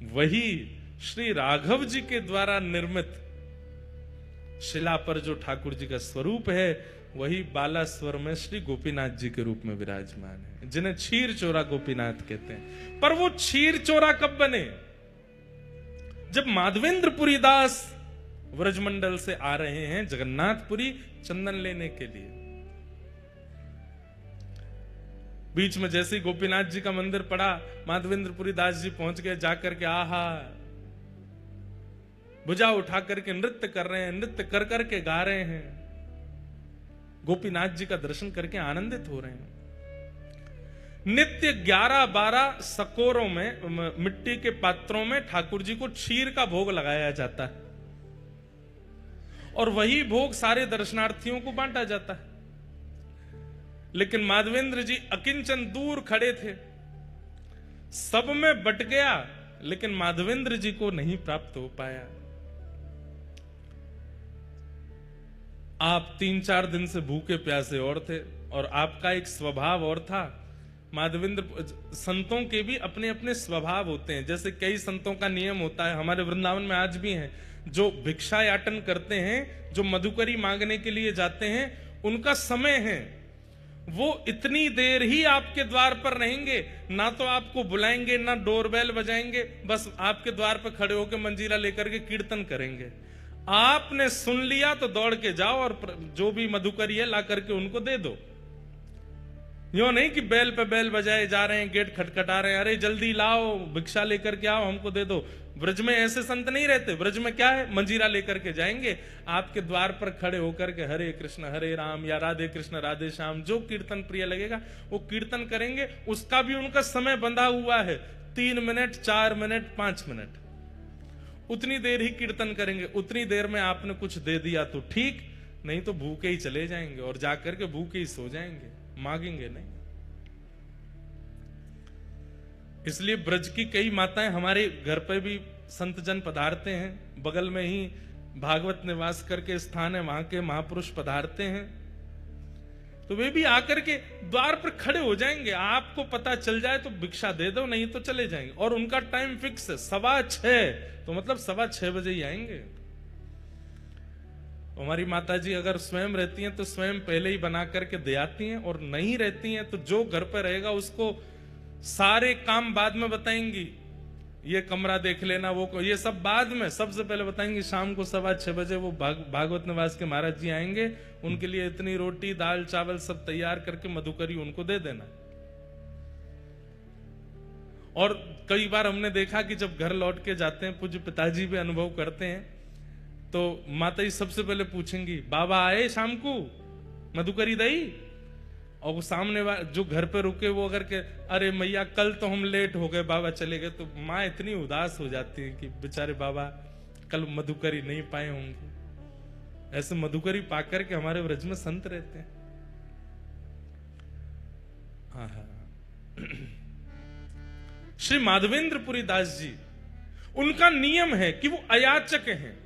वही श्री राघव जी के द्वारा निर्मित शिला पर जो ठाकुर जी का स्वरूप है, वही बालास्वर में श्री गोपीनाथ जी के रूप में विराजमान है, जिन्हें क्षीर चोरा गोपीनाथ कहते हैं। पर वो क्षीर चोरा कब बने? जब माधवेंद्रपुरी दास व्रजमंडल से आ रहे हैं जगन्नाथपुरी चंदन लेने के लिए। बीच में जैसे ही गोपीनाथ जी का मंदिर पड़ा, माधवेंद्रपुरी दास जी पहुंच गए। जाकर के आहा भुजा उठा करके नृत्य कर रहे हैं, नृत्य कर करके गा रहे हैं, गोपीनाथ जी का दर्शन करके आनंदित हो रहे हैं। नित्य 11-12 सकोरों में, मिट्टी के पात्रों में ठाकुर जी को क्षीर का भोग लगाया जाता है और वही भोग सारे दर्शनार्थियों को बांटा जाता है। लेकिन माधवेंद्र जी अकिंचन दूर खड़े थे, सब में बट गया, लेकिन माधवेंद्र जी को नहीं प्राप्त हो पाया। आप 3-4 दिन से भूखे प्यासे और थे, और आपका एक स्वभाव और था। माधवेंद्र संतों के भी अपने अपने स्वभाव होते हैं। जैसे कई संतों का नियम होता है, हमारे वृंदावन में आज भी है, जो भिक्षा याटन करते हैं, जो मधुकरी मांगने के लिए जाते हैं, उनका समय है, वो इतनी देर ही आपके द्वार पर रहेंगे, ना तो आपको बुलाएंगे, ना डोरबेल बजाएंगे, बस आपके द्वार पर खड़े होकर मंजीरा लेकर के कीर्तन करेंगे। आपने सुन लिया तो दौड़ के जाओ और जो भी मधुकरी है ला करके उनको दे दो। यो नहीं कि बैल पे बैल बजाए जा रहे हैं, गेट खटखटा रहे हैं, अरे जल्दी लाओ, भिक्षा लेकर के आओ, हमको दे दो। ब्रज में ऐसे संत नहीं रहते। ब्रज में क्या है, मंजीरा लेकर के जाएंगे, आपके द्वार पर खड़े होकर के हरे कृष्ण हरे राम या राधे कृष्ण राधे श्याम, जो कीर्तन प्रिय लगेगा वो कीर्तन करेंगे। उसका भी उनका समय बंधा हुआ है, 3 मिनट 4 मिनट 5 मिनट, उतनी देर ही कीर्तन करेंगे। उतनी देर में आपने कुछ दे दिया तो ठीक, नहीं तो भूखे ही चले जाएंगे और जाकर के भूखे ही सो जाएंगे, मांगेंगे नहीं। इसलिए ब्रज की कई माताएं हमारे घर पे भी संत जन पधारते हैं, बगल में ही भागवत निवास करके स्थान है, वहां के महापुरुष पधारते हैं, तो वे भी आकर के द्वार पर खड़े हो जाएंगे। आपको पता चल जाए तो भिक्षा दे दो, नहीं तो चले जाएंगे। और उनका टाइम फिक्स है 6:15, तो मतलब 6:15 बजे ही आएंगे। हमारी माता जी अगर स्वयं रहती हैं तो स्वयं पहले ही बना करके दे आती हैं, और नहीं रहती हैं तो जो घर पर रहेगा उसको सारे काम बाद में बताएंगी। ये कमरा देख लेना, वो ये सब बाद में, सबसे पहले बताएंगे शाम को 6:15 बजे वो भागवत निवास के महाराज जी आएंगे, उनके लिए इतनी रोटी दाल चावल सब तैयार करके मधुकरी उनको दे देना। और कई बार हमने देखा कि जब घर लौट के जाते हैं, पूज्य पिताजी भी अनुभव करते हैं, तो माता जी सबसे पहले पूछेंगी, बाबा आए शाम को, मधुकरी दई? और वो सामने जो घर पे रुके वो अगर के अरे मैया कल तो हम लेट हो गए, बाबा चले गए, तो माँ इतनी उदास हो जाती है कि बेचारे बाबा कल मधुकरी नहीं पाए होंगे। ऐसे मधुकरी पाकर के हमारे व्रज में संत रहते हैं। श्री माधवेंद्रपुरी दास जी, उनका नियम है कि वो अयाचक हैं।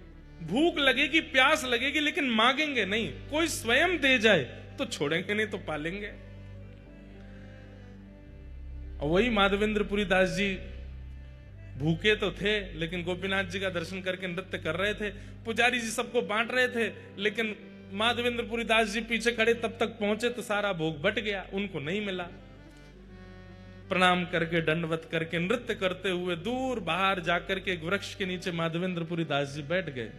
भूख लगेगी प्यास लगेगी लेकिन मांगेंगे नहीं। कोई स्वयं दे जाए तो छोड़ेंगे, नहीं तो पालेंगे। और वही माधवेंद्रपुरी दास जी भूखे तो थे, लेकिन गोपीनाथ जी का दर्शन करके नृत्य कर रहे थे। पुजारी जी सबको बांट रहे थे, लेकिन माधवेंद्रपुरी दास जी पीछे खड़े, तब तक पहुंचे तो सारा भोग बट गया, उनको नहीं मिला। प्रणाम करके दंडवत करके नृत्य करते हुए दूर बाहर जाकर के एक वृक्ष के नीचे माधवेंद्रपुरी दास जी बैठ गए।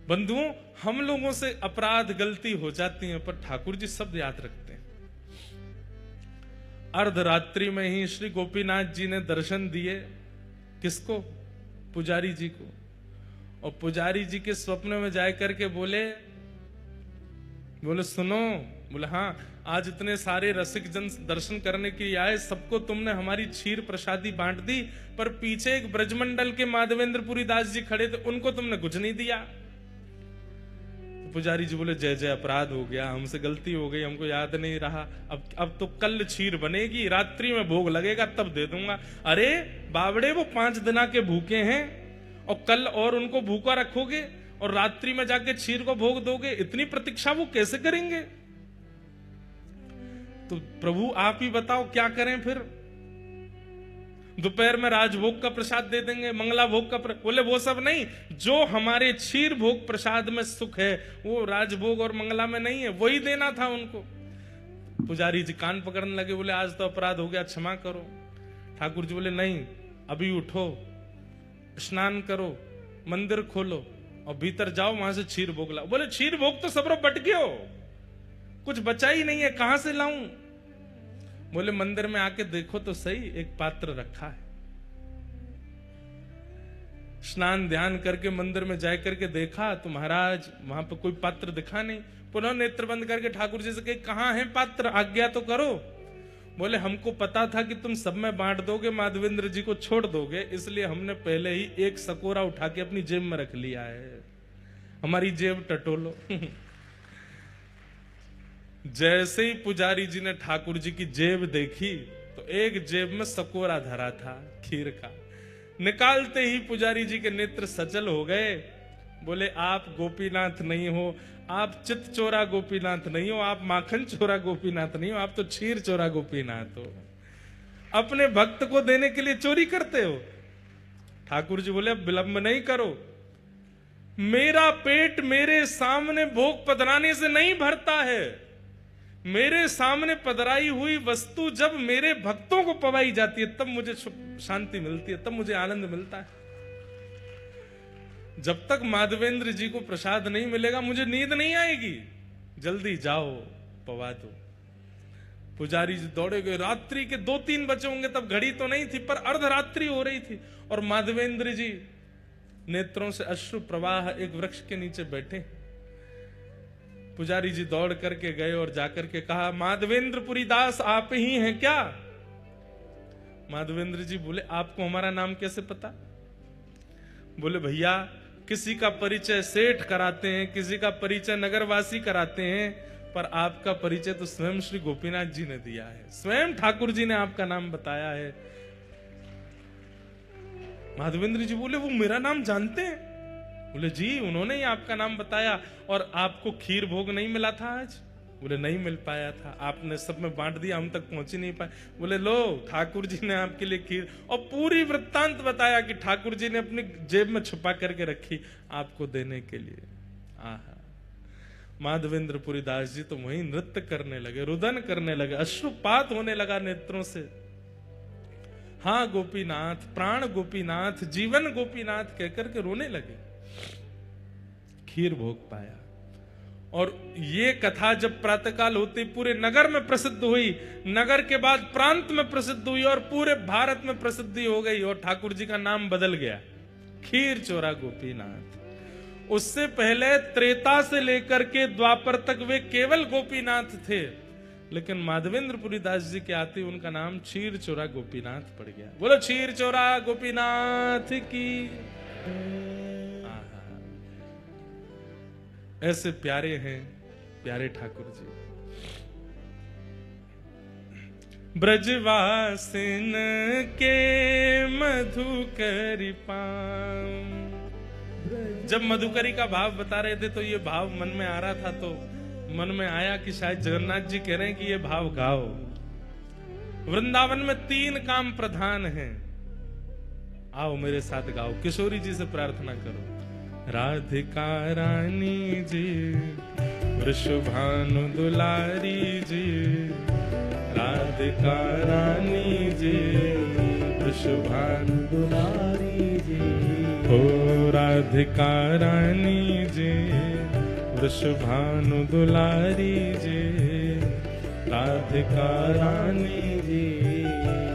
बंधुओं, हम लोगों से अपराध गलती हो जाती है, पर ठाकुर जी सब याद रखते हैं। अर्धरात्रि में ही श्री गोपीनाथ जी ने दर्शन दिए, किसको? पुजारी जी को। और पुजारी जी के स्वप्न में जाकर के बोले सुनो, बोले हाँ, आज इतने सारे रसिक जन दर्शन करने के लिए आए, सबको तुमने हमारी क्षीर प्रसादी बांट दी, पर पीछे एक ब्रजमंडल के माधवेंद्रपुरी दास जी खड़े थे, उनको तुमने कुछ नहीं दिया। पुजारी जी बोले जय जय, अपराध हो गया, हमसे गलती हो गई, हमको याद नहीं रहा। अब तो कल क्षीर बनेगी, रात्रि में भोग लगेगा, तब दे दूंगा। अरे बावड़े, वो 5 दिन के भूखे हैं और कल और उनको भूखा रखोगे और रात्रि में जाके क्षीर को भोग दोगे? इतनी प्रतीक्षा वो कैसे करेंगे? तो प्रभु आप ही बताओ क्या करें फिर। दोपहर में राजभोग का प्रसाद दे देंगे, मंगला भोग का बोले वो सब नहीं, जो हमारे क्षीर भोग प्रसाद में सुख है वो राजभोग और मंगला में नहीं है, वही देना था उनको। पुजारी जी कान पकड़ने लगे, बोले आज तो अपराध हो गया, क्षमा करो। ठाकुर जी बोले नहीं, अभी उठो, स्नान करो, मंदिर खोलो और भीतर जाओ, वहां से क्षीर भोग लाओ। बोले क्षीर भोग तो सब बट गयो, कुछ बचा ही नहीं है, कहां से लाऊं? बोले मंदिर में आके देखो तो सही, एक पात्र रखा है। स्नान ध्यान करके मंदिर में जा करके देखा तो महाराज वहां पे कोई पात्र दिखा नहीं। पुनः नेत्र बंद करके ठाकुर जी से कहे कहां है पात्र, आज्ञा तो करो। बोले हमको पता था कि तुम सब में बांट दोगे, माधवेंद्र जी को छोड़ दोगे, इसलिए हमने पहले ही एक सकोरा उठा के अपनी जेब में रख लिया है, हमारी जेब टटोलो। जैसे ही पुजारी जी ने ठाकुर जी की जेब देखी तो एक जेब में सकोरा धरा था खीर का। निकालते ही पुजारी जी के नेत्र सचल हो गए। बोले आप गोपीनाथ नहीं हो, आप चित चोरा गोपीनाथ नहीं हो, आप माखन चोरा गोपीनाथ नहीं हो, आप तो क्षीर चोरा गोपीनाथ हो। अपने भक्त को देने के लिए चोरी करते हो। ठाकुर जी बोले अब विलंब नहीं करो, मेरा पेट मेरे सामने भोग पधराने से नहीं भरता है। मेरे सामने पधराई हुई वस्तु जब मेरे भक्तों को पवाई जाती है तब मुझे शांति मिलती है, तब मुझे आनंद मिलता है। जब तक माधवेंद्र जी को प्रसाद नहीं मिलेगा मुझे नींद नहीं आएगी। जल्दी जाओ पवा दो। पुजारी जी दौड़े गए। रात्रि के 2-3 बजे होंगे, तब घड़ी तो नहीं थी पर अर्धरात्रि हो रही थी और माधवेंद्र जी नेत्रों से अश्रु प्रवाह एक वृक्ष के नीचे बैठे। पुजारी जी दौड़ करके गए और जाकर के कहा माधवेंद्र पुरी दास आप ही हैं क्या? माधवेंद्र जी बोले आपको हमारा नाम कैसे पता? बोले भैया किसी का परिचय सेठ कराते हैं, किसी का परिचय नगरवासी कराते हैं, पर आपका परिचय तो स्वयं श्री गोपीनाथ जी ने दिया है, स्वयं ठाकुर जी ने आपका नाम बताया है। माधवेंद्र जी बोले वो मेरा नाम जानते हैं? बोले जी उन्होंने ही आपका नाम बताया। और आपको खीर भोग नहीं मिला था आज? बोले नहीं मिल पाया था, आपने सब में बांट दिया, हम तक पहुंच ही नहीं पाए। बोले लो ठाकुर जी ने आपके लिए खीर, और पूरी वृत्तांत बताया कि ठाकुर जी ने अपनी जेब में छुपा करके रखी आपको देने के लिए। आहा, माधवेंद्र पुरी दास जी तो वहीं नृत्य करने लगे, रुदन करने लगे, अश्रुपात होने लगा नेत्रों से। हाँ गोपीनाथ, प्राण गोपीनाथ, जीवन गोपीनाथ कहकर के रोने लगे। खीर भोग पाया। और ये कथा जब प्रातःकाल होते पूरे नगर में प्रसिद्ध हुई, नगर के बाद प्रांत में प्रसिद्ध हुई और पूरे भारत में प्रसिद्धि हो गई और ठाकुर जी का नाम बदल गया, खीर चोरा गोपीनाथ। उससे पहले त्रेता से लेकर के द्वापर तक वे केवल गोपीनाथ थे, लेकिन माधवेंद्र पुरी दास जी के आते उनका नाम क्षीर चोरा गोपीनाथ पड़ गया। बोलो क्षीर चोरा गोपीनाथ की। ऐसे प्यारे हैं प्यारे ठाकुर जी। ब्रजवासिन के मधुकरी पाम। जब मधुकरी का भाव बता रहे थे तो ये भाव मन में आ रहा था, तो मन में आया कि शायद जगन्नाथ जी कह रहे हैं कि ये भाव गाओ। वृंदावन में 3 काम प्रधान हैं, आओ मेरे साथ गाओ। किशोरी जी से प्रार्थना करो। राधिका रानी जी, वृषभानु दुलारी जी, राधिका रानी जी, वृषभानु दुलारी जी। ओ राधिका रानी जी, वृषभानु दुलारी जी, राधिका रानी जी,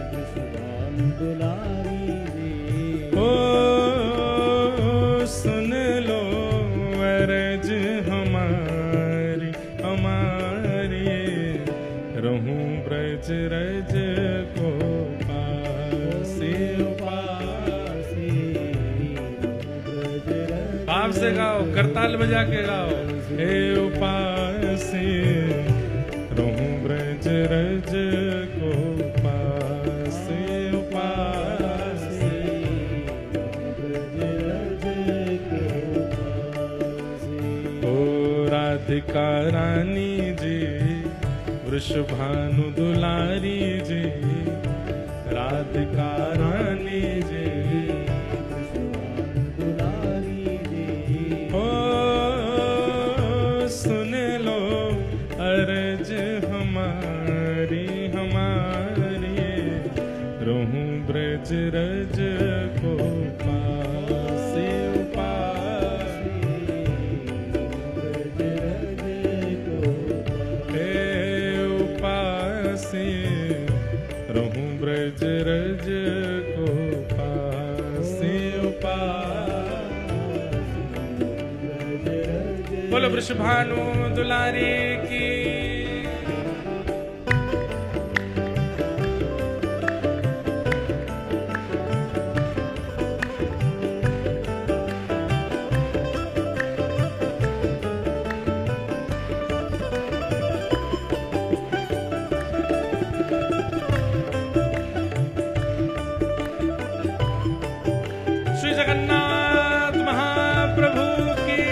वृषभानु दुलारी जी। ओ सुन लो अरज हमारी हमारी, रहूं ब्रज रज को पासे पासे। आप से गाओ, करताल बजा के गाओ। हे उपासे रहूं ब्रज रज को पासे उपासे। राधिका रानी जी, वृषभानु दुलारी जी, राधिका रानी ब्रज रज को पासे उपासे रहूं ब्रज रज को पासे उपासे। बोलो वृषभानु दुलारी की। जगन्नाथ महाप्रभु की।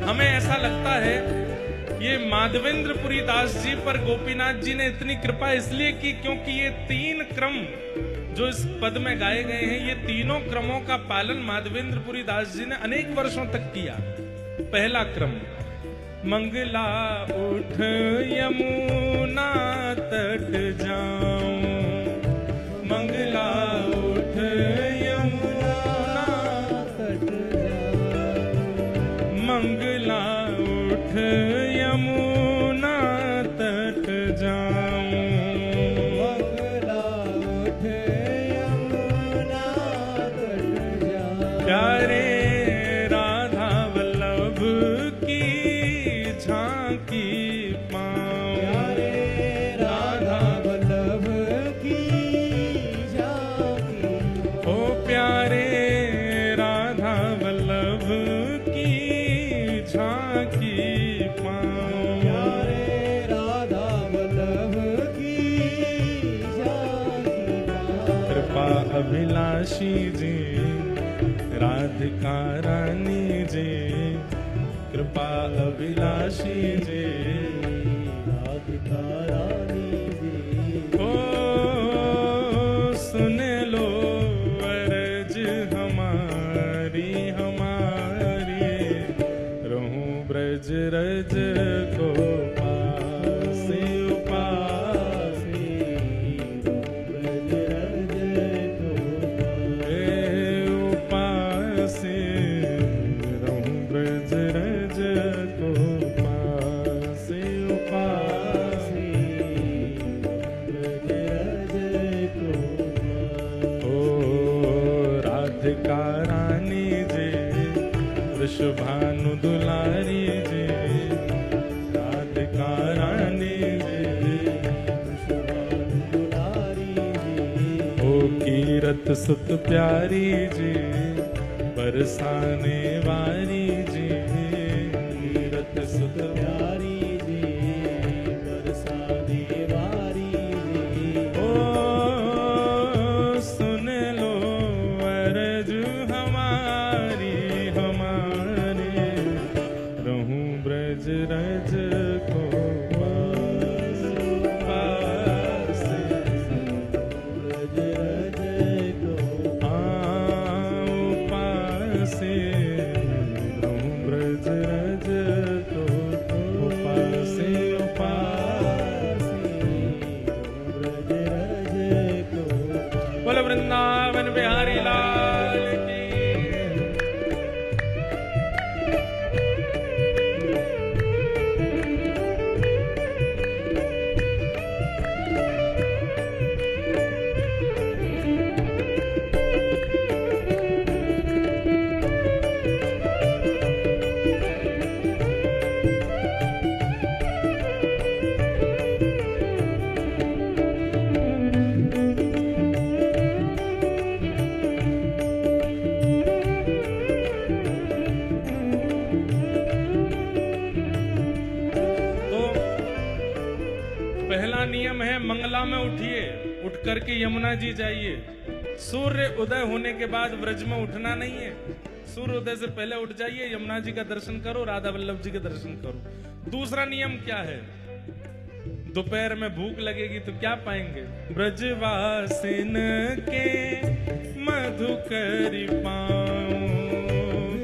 हमें ऐसा लगता है ये माधवेंद्रपुरी दास जी पर गोपीनाथ जी ने इतनी कृपा इसलिए की क्योंकि ये 3 क्रम जो इस पद में गाए गए हैं, ये तीनों क्रमों का पालन माधवेंद्रपुरी दास जी ने अनेक वर्षों तक किया। पहला क्रम, मंगला उठ यमुना तट जाऊं, मंगला उठ यमुना तट जाऊं, मंगला उठ यमुना तट जाऊं, मंगला उठ यमुना तट जाऊं, प्यारे अभिलाषी जी, राधिका रानी जी, कृपा अभिलाषी जी, राधिका रानी जी। ओ सुन लो अर्ज हमारी हमारी, रहूं ब्रज रज को पासे उपासे, ब्रज रज रहूं ब्रज रज को पासे उपासे, ब्रज रज को। ओ राधिका रानी जी, वृषभानु दुलारी जी, राधिका रानी जी, वृषभानु दुलारी जी। ओ कीरत सुत प्यारी जी, बरसाने वारी जी, कीरत सुत प्यारी जी, बरसाने वारी जी। ओ सुन लो अर्ज हमारी हमारी, रहूं ब्रज रज को पासे, ब्रज रज को पासे, रहूं ब्रज रज को पासे उपासे, ब्रज रज को। बोलो वृंदावन बिहारी लाल की। पहला नियम है मंगला में उठिए, उठ करके यमुना जी जाइए। सूर्य उदय होने के बाद व्रज में उठना नहीं है, सूर्य उदय से पहले उठ जाइए, यमुना जी का दर्शन करो, राधा वल्लभ जी के दर्शन करो। दूसरा नियम क्या है? दोपहर में भूख लगेगी तो क्या पाएंगे? ब्रजवासिन के मधुकरी पाऊं,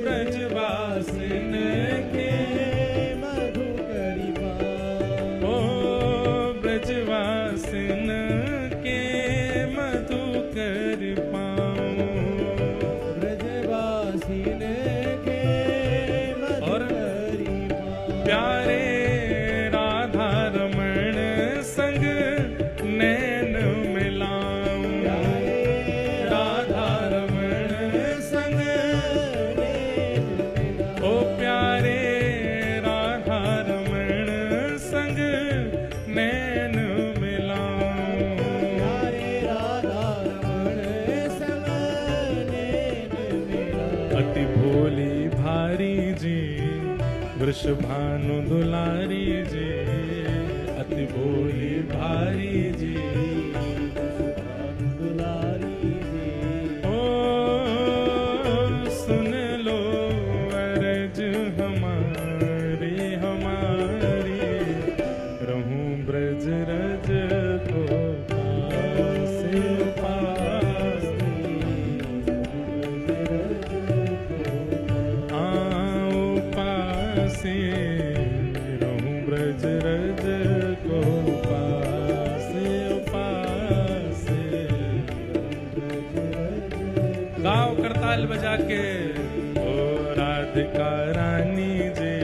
ब्रज अति भोली भारी जी वृषभानु दुलारी जी, अति भोली भारी जी दुलारी जी। ओ सुन लो अर्ज हमारी हमारी, रहूं ब्रज रज को पास पास, आओ पास रहूं ब्रज रज को पास पास। गाओ करताल बजा के, ओ राधिका रानी जी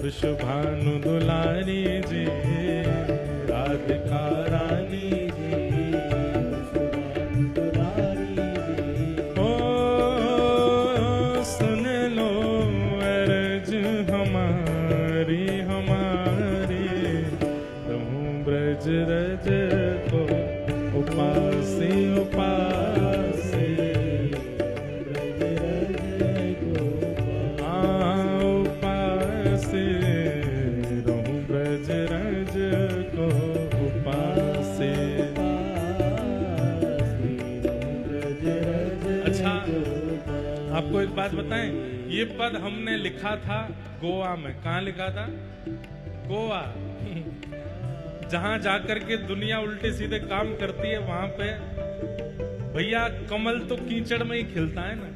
वृषभानु दुलारी जी, राधिका रानी जी वृषभानु दुलारी जी। ओ सुन लो अर्ज हमारी हमारी, रहूं ब्रज रज को उपासे उपासे, आपको एक बात बताएं, ये पद हमने लिखा था गोवा में। कहाँ लिखा था? गोवा। जहां जाकर के दुनिया उल्टे सीधे काम करती है, वहां पे भैया कमल तो कीचड़ में ही खिलता है ना।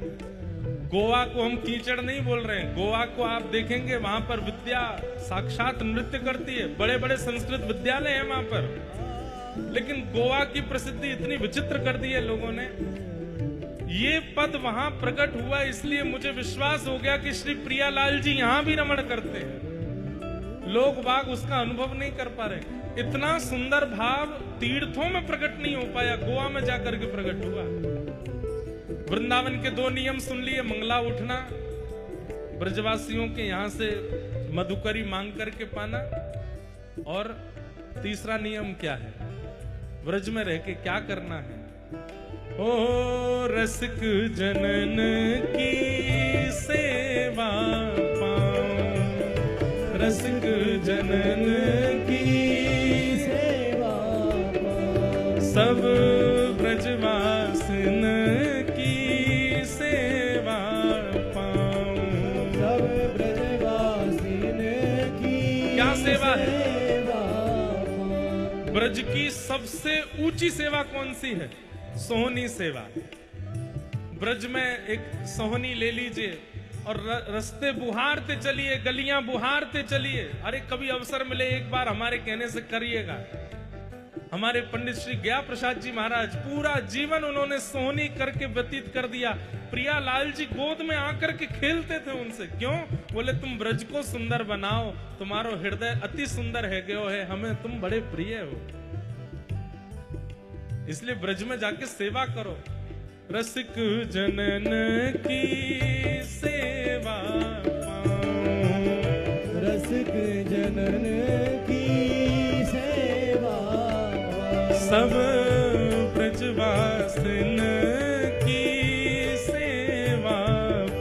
गोवा को हम कीचड़ नहीं बोल रहे हैं, गोवा को आप देखेंगे वहां पर विद्या साक्षात नृत्य करती है, बड़े बड़े संस्कृत विद्यालय हैं वहां पर। लेकिन गोवा की प्रसिद्धि इतनी विचित्र कर दी है लोगों ने। ये पद वहां प्रकट हुआ, इसलिए मुझे विश्वास हो गया कि श्री प्रियालाल जी यहां भी रमण करते हैं। लोग बाग उसका अनुभव नहीं कर पा रहे। इतना सुंदर भाव तीर्थों में प्रकट नहीं हो पाया, गोवा में जाकर के प्रकट हुआ। वृंदावन के 2 नियम सुन लिए, मंगला उठना, ब्रजवासियों के यहां से मधुकरी मांग करके पाना, और तीसरा नियम क्या है? ब्रज में रह के क्या करना है? ओ रसिक जनन की सेवा पाऊं, रसिक जनन की सेवा पाऊं, सब ब्रजवासिन की सेवा पाऊं, सब ब्रजवासिन की क्या सेवा है? ब्रज की सबसे ऊंची सेवा कौन सी है? सोहनी सेवा। ब्रज में एक सोहनी ले लीजिए और रास्ते बुहारते चलिए, गलियां बुहारते चलिए। अरे कभी अवसर मिले एक बार हमारे कहने से करिएगा। हमारे पंडित श्री गया प्रसाद जी महाराज पूरा जीवन उन्होंने सोहनी करके व्यतीत कर दिया। प्रियालाल जी गोद में आकर के खेलते थे उनसे। क्यों? बोले तुम ब्रज को सुंदर बनाओ, तुम्हारो हृदय अति सुंदर है गयो है, हमें तुम बड़े प्रिय हो, इसलिए ब्रज में जाके सेवा करो। रसिक जनन की सेवा पाऊं, रसिक जनन की सेवा पाऊं, सब ब्रजवासिन की सेवा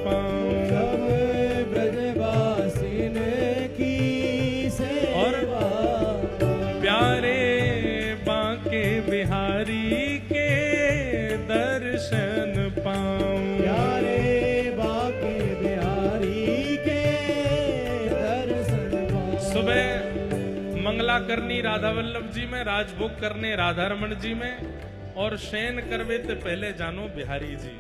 पाऊं, सब ब्रजवासिन की सेवा। और प्यारे बांके बिहारी के दर्शन पाऊं, प्यारे बांके बिहारी के दर्शन पाऊं। सुबह मंगला करनी राधा वल्लभ जी में, राजभोग करने राधा रमण जी में, और शयन करवे ते पहले जानो बिहारी जी।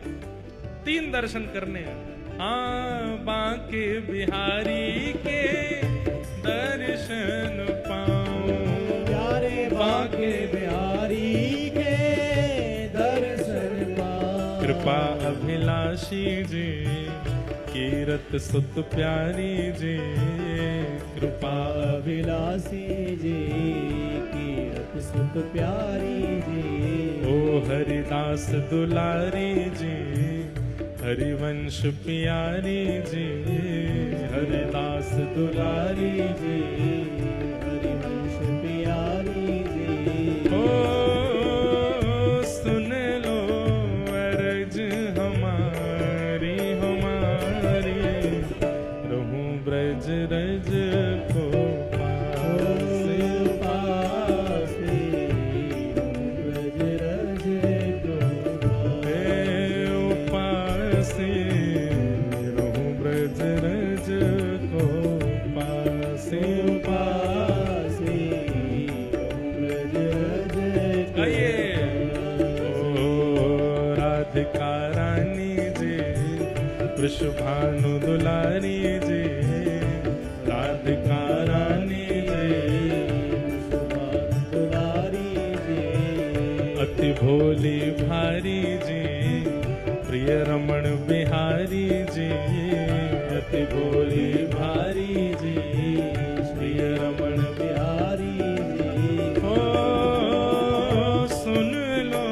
3 दर्शन करने हैं। हाँ बांके बिहारी के दर्शन पाऊं, प्यारे बांके बिहारी के दर्शन पाऊं। कृपा अभिलाषी जी कीरत सुत प्यारी जी, कृपा अभिलाषी जी कीरत सुत प्यारी जी। ओ हरिदास दुलारी जी हरिवंश प्यारी जी, हरिदास दुलारी जी हरिवंश प्यारी जी। ओ सुन लो अर्ज हमारी हम पासे रहूं ब्रज रज को पासे पासे रहूं ब्रज रज को राधिका रानी जी वृषभानु दुलारी जी राधिका रानी जी दुलारी जी अति भोली भारी जी प्रिय रमण बिहारी जी अति भोली भारी जी प्रिय रमण बिहारी जी ओ सुन लो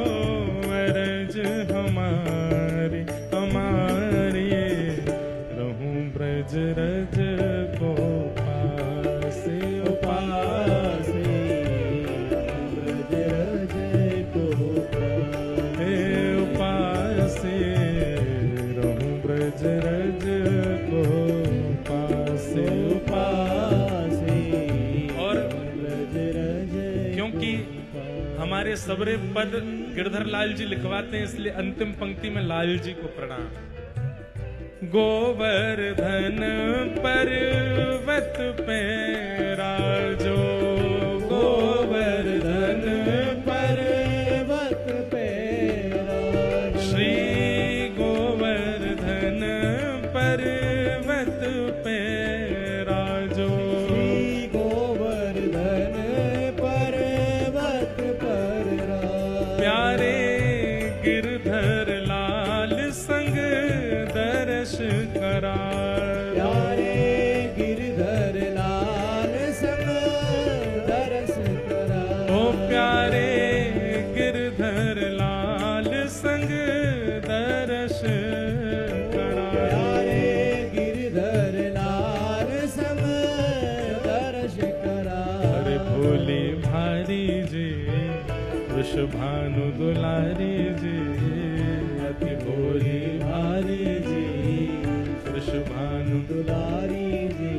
अरज हमारी हमारी रहूं ब्रज रज को पासे पासे ब्रज रज को पासे रहूं ब्रज रज को पासे पासे और ब्रज रज क्योंकि हमारे सबरे पद गिरधर लाल जी लिखवाते हैं, इसलिए अंतिम पंक्ति में लाल जी को प्रणाम। गोवर्धन पर्वत पे राजो गोवर्धन पर्वत पे राजो श्री गोवर्धन पर्वत पे राजो श्री गोवर्धन पर्वत पर राजो प्यारे गिरधर लाल संग दर्श करा प्यारे गिरधर लाल संग दर्श करा ओ प्यारे गिरधर लाल संग दर्श करा प्यारे गिरधर लाल संग दर्श करा अरे भोली भारी जी वृषभानु दुलारी जी अति भोली भारी जी वृषभानु दुलारी जी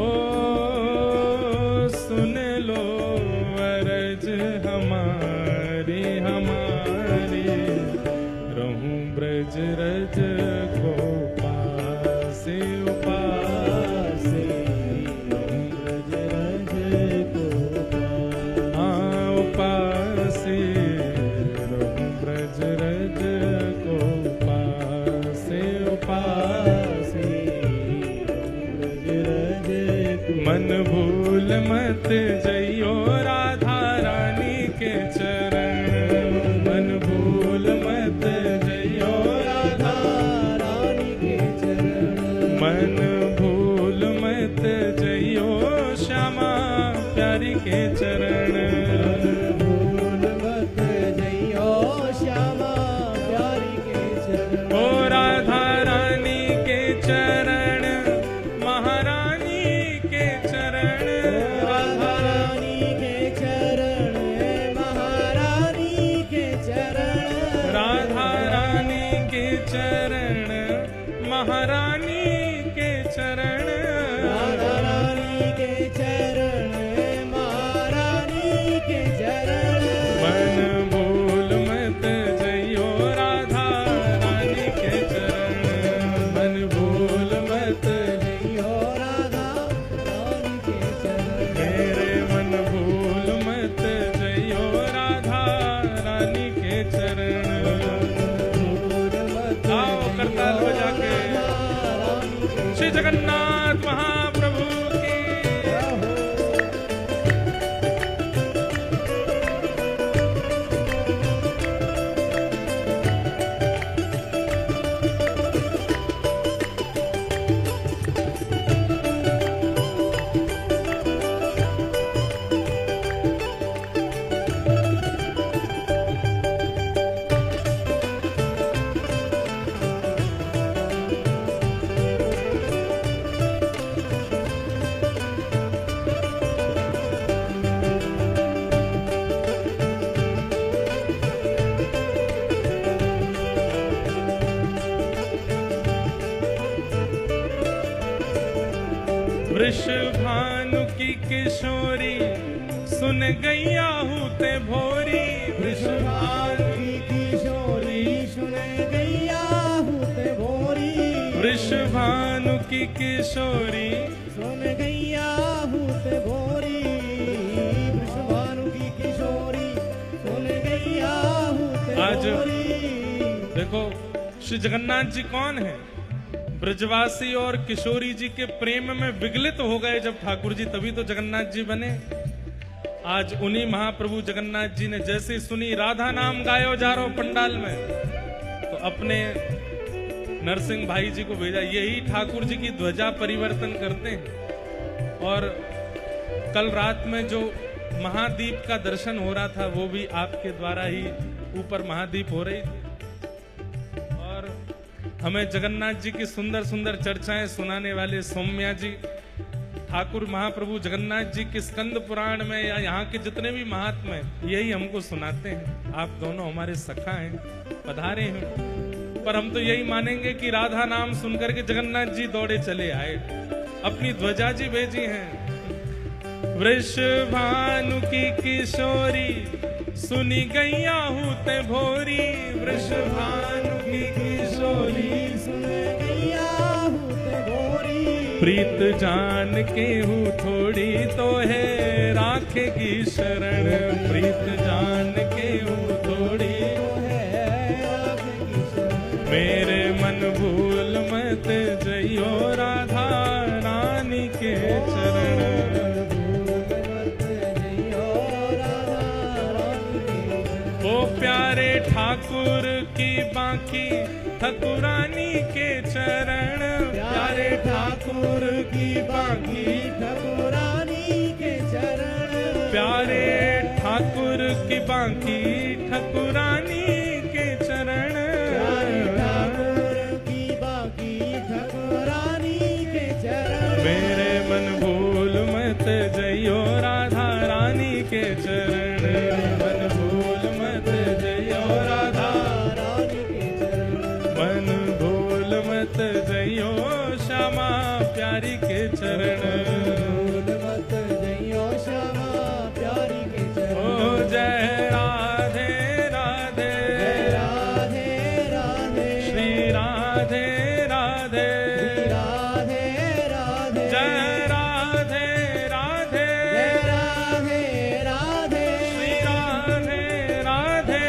ओ सुन लो अरज हमारी हमारी रहूं ब्रज रज को पासे पासे रहूं ब्रज रज को हाँ पासे रहूं ब्रज रज को पासे पासे रहूं ब्रज रज को मन भूल मत जइयो राधा रानी के चरण मन भूल मत जइयो राधा रानी के चरण मन भूल मत जइयो श्यामा प्यारी के चरण भूल मत जइयो श्यामा प्यारी के चरण ओ राधा रानी के चरण महारानी के चरण राधा रानी के चरण महारानी के चरण राधा रानी के चरण महारानी के चरण राधा रानी के चरण महारानी के चरण मन भूल मत जइयो राधा रानी के चरण मन भूल मत जइयो राधा रानी के चरण मेरे मन भूल मत जइयो राधा रानी के चरण भूल मत आओ करताल बजा के श्री जगन्नाथ महाप्रभु की वृषभानु की किशोरी सुन गैया हूते भोरी वृषभानु की किशोरी सुन गैया हूते भोरी वृषभानु की किशोरी सुन गैया हूत भोरी, वृषभानु की किशोरी सुन गैया हूत आज भोरी। देखो श्री जगन्नाथ जी कौन है? ब्रजवासी और किशोरी जी के प्रेम में विगलित हो गए जब ठाकुर जी, तभी तो जगन्नाथ जी बने। आज उन्हीं महाप्रभु जगन्नाथ जी ने जैसे ही सुनी राधा नाम गायो जा रहा पंडाल में, तो अपने नरसिंह भाई जी को भेजा। यही ठाकुर जी की ध्वजा परिवर्तन करते हैं। और कल रात में जो महादीप का दर्शन हो रहा था, वो भी आपके द्वारा ही ऊपर महादीप हो रही थी। और हमें जगन्नाथ जी की सुंदर सुंदर चर्चाएं सुनाने वाले सौम्या जी, ठाकुर महाप्रभु जगन्नाथ जी के स्कंद पुराण में या यहाँ के जितने भी महात्मा हैं, यही हमको सुनाते हैं। आप दोनों हमारे सखा हैं, पधारे हैं। पर हम तो यही मानेंगे कि राधा नाम सुनकर के जगन्नाथ जी दौड़े चले आए, अपनी ध्वजा जी भेजी हैं। वृषभानु की किशोरी सुनी गैया हूते भोरी, वृषभानु की किशोरी सुन गैया हूत भोरी। प्रीत जान के हूँ थोड़ी तो है राखेगी शरण, प्रीत जान के हूँ थोड़ी मेरे मन भूल मत जइयो राधा रानी के चरण। ओ प्यारे ठाकुर की बाकी ठकुरानी के चरण, प्यारे ठाकुर की बाकी ठकुरानी के चरण। प्यारे ठाकुर की बाकी ठकुरानी के चरण। ठाकुर की बाकी ठकुरानी के चरण। मेरे मन भूल मत जइयो राधा रानी के चरण, मन भूल मत जइयो राधा रानी के चरण। मन भूल मत जइयो श्यामा प्यारी के चरण। भूल मत जइयो श्यामा प्यारी के चरण। ओ जय राधे राधे, राधे राधे श्री राधे राधे, राधे राधे जय राधे राधे, राधे राधे श्री राधे राधे,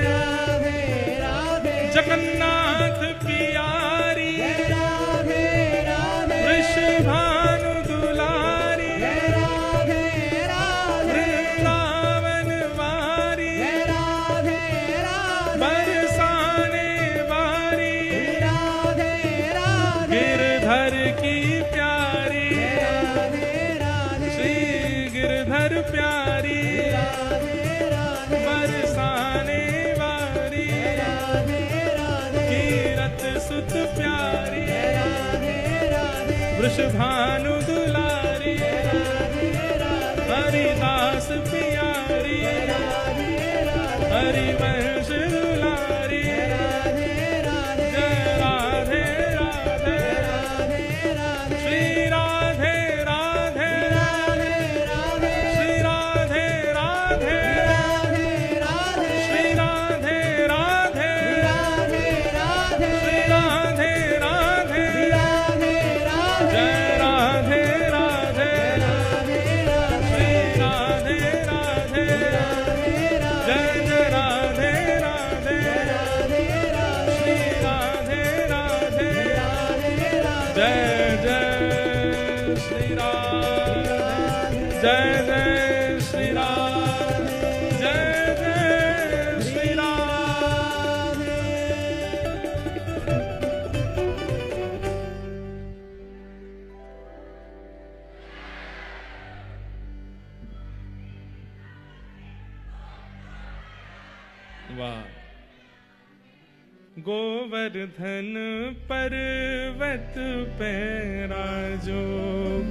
राधे राधे जगन्नाथ प्यारी राधे राधे वृषभानु दुलारी, राधे राधे वृंदावन वारी राधे राधे बरसाने वारी, राधे राधे गिरधर की प्यारी, राधे राधे श्री गिरधर प्यारी राधे राधे बरसाने वारी, राधे राधे कीरत सुत प्यारी राधे राधे वृषभानु दुलारी, हरिदास प्यारी हरिवंश दुलारी, जय राधे राधे, श्री राधे राधे, श्री राधे राधे, श्री राधे राधे, श्री राधे राधे, जय राधे राधे, श्री राधे राधे, जय जय राधे राधे, श्री राधे राधे, जय जय श्री राम, जय जय श्री राम, जय जय श्री राम। वाह। गोवर्धन पर्वत पे राजो,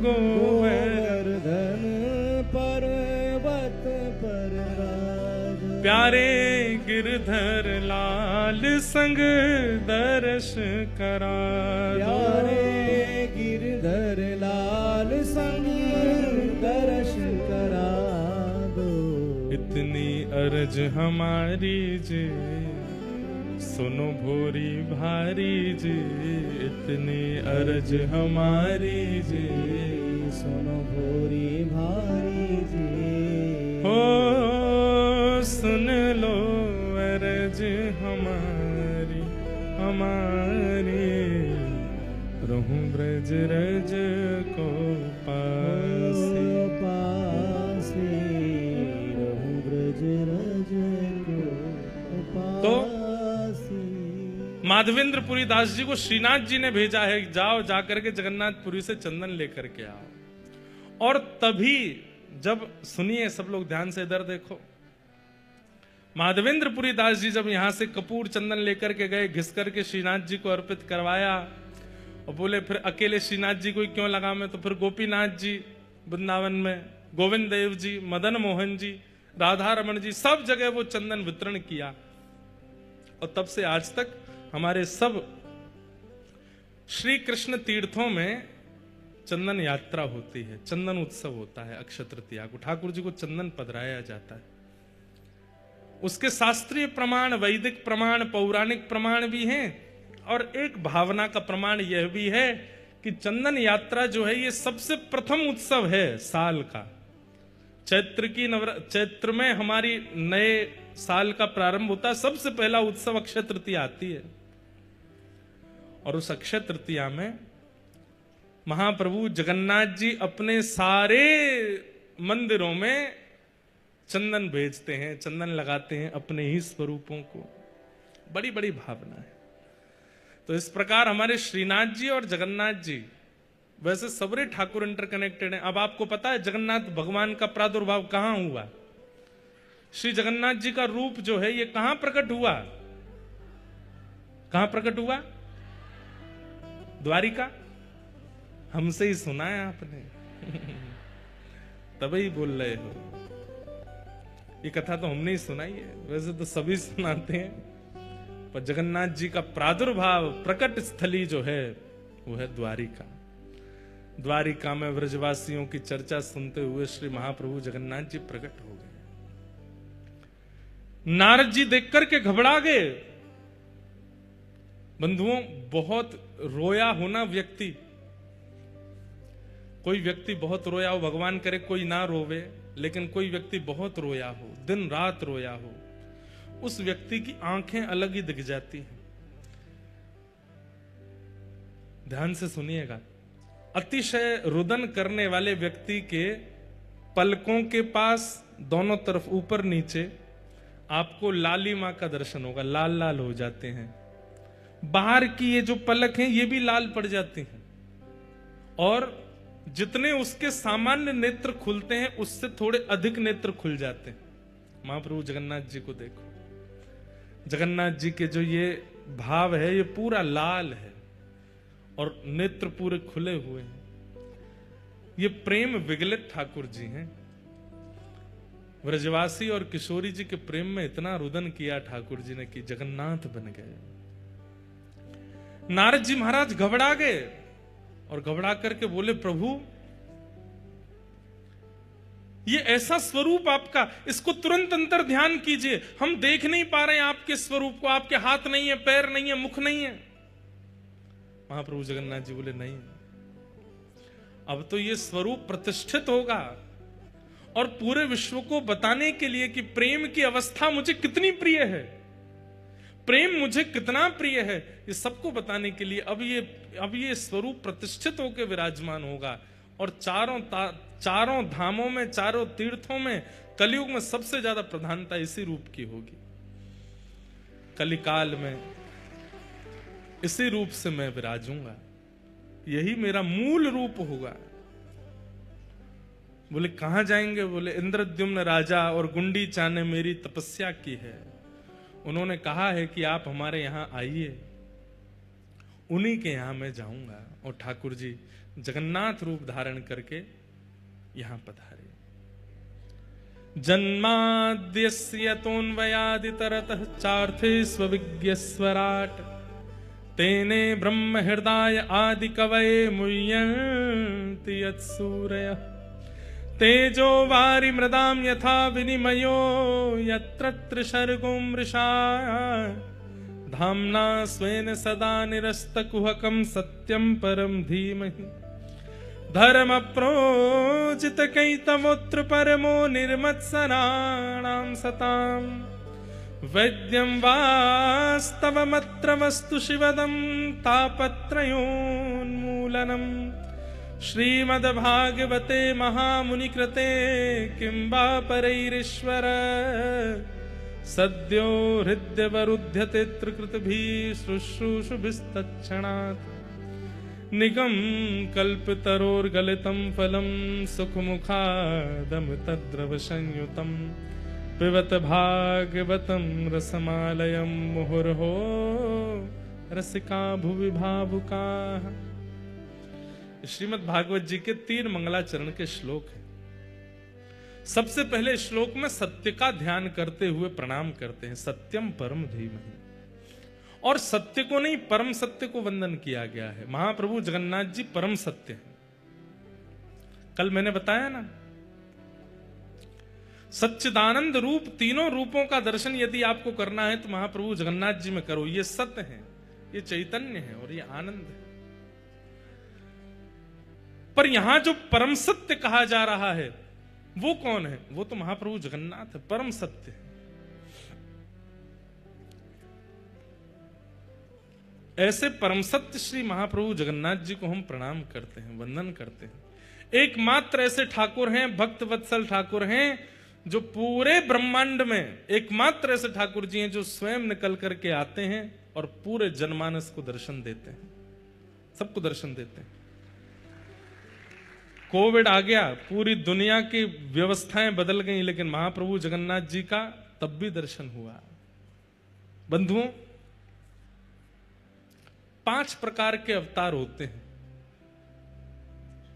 गोवर्धन गोवर्धन पर्वत पर राज। प्यारे गिरधर लाल संग दर्श करा दो, प्यारे गिरधर लाल संग दर्श करा दो। इतनी अर्ज हमारी जे सुनो भोरी भारी जी इतनी अर्ज हमारी जी, सुनो भोरी भारी जी, हो सुन लो अर्ज हमारी हमारी, रहूं ब्रज रज को पासे, पासे रहूं ब्रज रज को तो पासे। माधवेंद्रपुरी दास जी को श्रीनाथ जी ने भेजा है, जाओ जाकर के जगन्नाथपुरी से चंदन लेकर के आओ। और तभी जब सुनिए सब लोग ध्यान से इधर देखो, माधवेंद्रपुरी दास जी जब यहां से कपूर चंदन लेकर के गए, घिस करके श्रीनाथ जी को अर्पित करवाया और बोले फिर अकेले श्रीनाथ जी को ही क्यों लगा मैं, तो फिर गोपीनाथ जी वृंदावन में, गोविंद देव जी, मदन मोहन जी, राधा रमन जी, सब जगह वो चंदन वितरण किया। और तब से आज तक हमारे सब श्री कृष्ण तीर्थों में चंदन यात्रा होती है, चंदन उत्सव होता है। अक्षय तृतीया को ठाकुर जी को चंदन पधराया जाता है। उसके शास्त्रीय प्रमाण, वैदिक प्रमाण, पौराणिक प्रमाण भी हैं और एक भावना का प्रमाण यह भी है कि चंदन यात्रा जो है ये सबसे प्रथम उत्सव है साल का। चैत्र में हमारी नए साल का प्रारंभ होता है, सबसे पहला उत्सव अक्षय तृतीया आती है। और उस अक्षय तृतीया में महाप्रभु जगन्नाथ जी अपने सारे मंदिरों में चंदन भेजते हैं, चंदन लगाते हैं अपने ही स्वरूपों को। बड़ी बड़ी भावना है। तो इस प्रकार हमारे श्रीनाथ जी और जगन्नाथ जी, वैसे सबरे ठाकुर इंटरकनेक्टेड हैं। अब आपको पता है जगन्नाथ भगवान का प्रादुर्भाव कहां हुआ? श्री जगन्नाथ जी का रूप जो है ये कहां प्रकट हुआ? कहां प्रकट हुआ? द्वारिका। हमसे ही सुना है आपने तभी बोल रहे हो। ये कथा तो हमने ही सुनाई है, वैसे तो सभी सुनाते हैं, पर जगन्नाथ जी का प्रादुर्भाव प्रकट स्थली जो है वो है द्वारिका। द्वारिका में व्रजवासियों की चर्चा सुनते हुए श्री महाप्रभु जगन्नाथ जी प्रकट हो गए। नारद जी देख करके घबरा गए। बंधुओं, बहुत रोया होना व्यक्ति, कोई व्यक्ति बहुत रोया हो, भगवान करे कोई ना रोवे, लेकिन कोई व्यक्ति बहुत रोया हो, दिन रात रोया हो, उस व्यक्ति की आंखें अलग ही दिख जाती हैं। ध्यान से सुनिएगा, अतिशय रुदन करने वाले व्यक्ति के पलकों के पास दोनों तरफ ऊपर नीचे आपको लालिमा का दर्शन होगा, लाल लाल हो जाते हैं। बाहर की ये जो पलक हैं ये भी लाल पड़ जाती हैं, और जितने उसके सामान्य नेत्र खुलते हैं उससे थोड़े अधिक नेत्र खुल जाते हैं। महाप्रभु जगन्नाथ जी को देखो, जगन्नाथ जी के जो ये भाव है ये पूरा लाल है और नेत्र पूरे खुले हुए हैं। ये प्रेम विगलित ठाकुर जी हैं। व्रजवासी और किशोरी जी के प्रेम में इतना रुदन किया ठाकुर जी ने कि जगन्नाथ बन गए। नारद जी महाराज घबरा गए और घबरा करके बोले, प्रभु ये ऐसा स्वरूप आपका, इसको तुरंत अंतर ध्यान कीजिए, हम देख नहीं पा रहे हैं आपके स्वरूप को, आपके हाथ नहीं है, पैर नहीं है, मुख नहीं है। महाप्रभु जगन्नाथ जी बोले, नहीं, अब तो ये स्वरूप प्रतिष्ठित होगा और पूरे विश्व को बताने के लिए कि प्रेम की अवस्था मुझे कितनी प्रिय है, प्रेम मुझे कितना प्रिय है, ये सबको बताने के लिए अब ये स्वरूप प्रतिष्ठित होकर विराजमान होगा। और चारों धामों में, चारों तीर्थों में, कलयुग में सबसे ज्यादा प्रधानता इसी रूप की होगी। कलिकाल में इसी रूप से मैं विराजूंगा, यही मेरा मूल रूप होगा। बोले कहां जाएंगे? बोले इंद्रद्युम्न राजा और गुंडीचा ने मेरी तपस्या की है, उन्होंने कहा है कि आप हमारे यहां आइए, उन्हीं के यहां मैं जाऊंगा। और ठाकुर जी जगन्नाथ रूप धारण करके यहां पधारे। जन्माद्यस्य तोन्वयादितरतः चार्थे स्वविज्ञस्वराट, तेने ब्रह्म हृदय आदि कवये मुह्यन्ति यत्सूरयः, तेजो वारि मृदाम यथा विनिमयो यत्र त्रिशर्गो मृषा, धाम्ना स्वेन सदा निरस्तकुहकं सत्यं परं धीमहि धर्म प्रोजित कैतवोत्र परमो निर्मत्सराणां सताम् वैद्यं वास्तवमत्र वस्तु शिवदं तापत्रयोन्मूलनम् श्रीमद्भागवते महामुनिकृते किं वा परैरीश्वर सद्यो हृद्यवरुध्यते त्रिकृतभिः शुश्रूषुभिस्तत्क्षणात् निगम कल्पतरोर्गलितं फलं सुखमुखादम तद्रव संयुतं पिबत भागवतं रसमालयं मुहुर्हो रसिका भुवि भावुकाः। श्रीमद् भागवत जी के 3 मंगलाचरण के श्लोक हैं। सबसे पहले श्लोक में सत्य का ध्यान करते हुए प्रणाम करते हैं, सत्यम परम धीमहि। और सत्य को नहीं, परम सत्य को वंदन किया गया है। महाप्रभु जगन्नाथ जी परम सत्य हैं। कल मैंने बताया ना, सच्चिदानंद रूप, तीनों रूपों का दर्शन यदि आपको करना है तो महाप्रभु जगन्नाथ जी में करो। ये सत्य है, ये चैतन्य है और ये आनंद है। पर यहां जो परम सत्य कहा जा रहा है वो कौन है? वो तो महाप्रभु जगन्नाथ है, परम सत्य है। ऐसे परम सत्य श्री महाप्रभु जगन्नाथ जी को हम प्रणाम करते हैं, वंदन करते हैं। एकमात्र ऐसे ठाकुर हैं, भक्त वत्सल ठाकुर हैं, जो पूरे ब्रह्मांड में एकमात्र ऐसे ठाकुर जी हैं जो स्वयं निकल करके आते हैं और पूरे जनमानस को दर्शन देते हैं, सबको दर्शन देते हैं। कोविड आ गया, पूरी दुनिया की व्यवस्थाएं बदल गई, लेकिन महाप्रभु जगन्नाथ जी का तब भी दर्शन हुआ। बंधुओं, 5 प्रकार के अवतार होते हैं।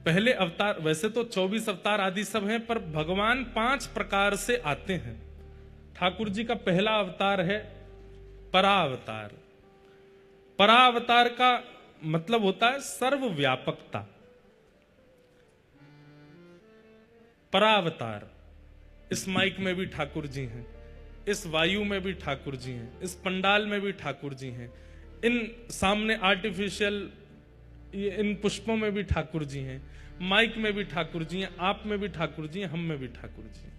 पहले अवतार, वैसे तो 24 अवतार आदि सब हैं, पर भगवान 5 प्रकार से आते हैं। ठाकुर जी का पहला अवतार है परावतार। परावतार का मतलब होता है सर्वव्यापकता। परावतार, इस माइक में भी ठाकुर जी हैं, इस वायु में भी ठाकुर जी हैं, इस पंडाल में भी ठाकुर जी हैं, इन सामने आर्टिफिशियल इन पुष्पों में भी ठाकुर जी हैं, माइक में भी ठाकुर जी हैं, आप में भी ठाकुर जी हैं, हम में भी ठाकुर जी हैं।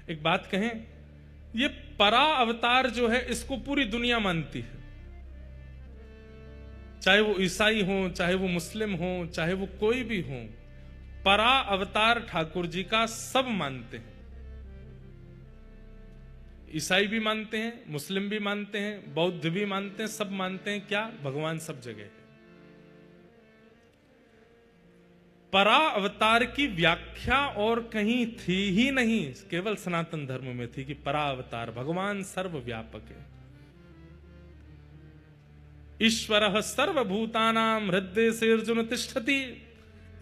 एक बात कहें, ये परा अवतार जो है इसको पूरी दुनिया मानती है, चाहे वो ईसाई हो, चाहे वो मुस्लिम हो, चाहे वो कोई भी हो। परा अवतार ठाकुर जी का सब मानते हैं। ईसाई भी मानते हैं, मुस्लिम भी मानते हैं, बौद्ध भी मानते हैं, सब मानते हैं क्या? भगवान सब जगह है। परा अवतार की व्याख्या और कहीं थी ही नहीं, केवल सनातन धर्म में थी कि परा अवतार भगवान सर्वव्यापक है। ईश्वरः सर्वभूतानां हृदयेऽर्जुन तिष्ठति।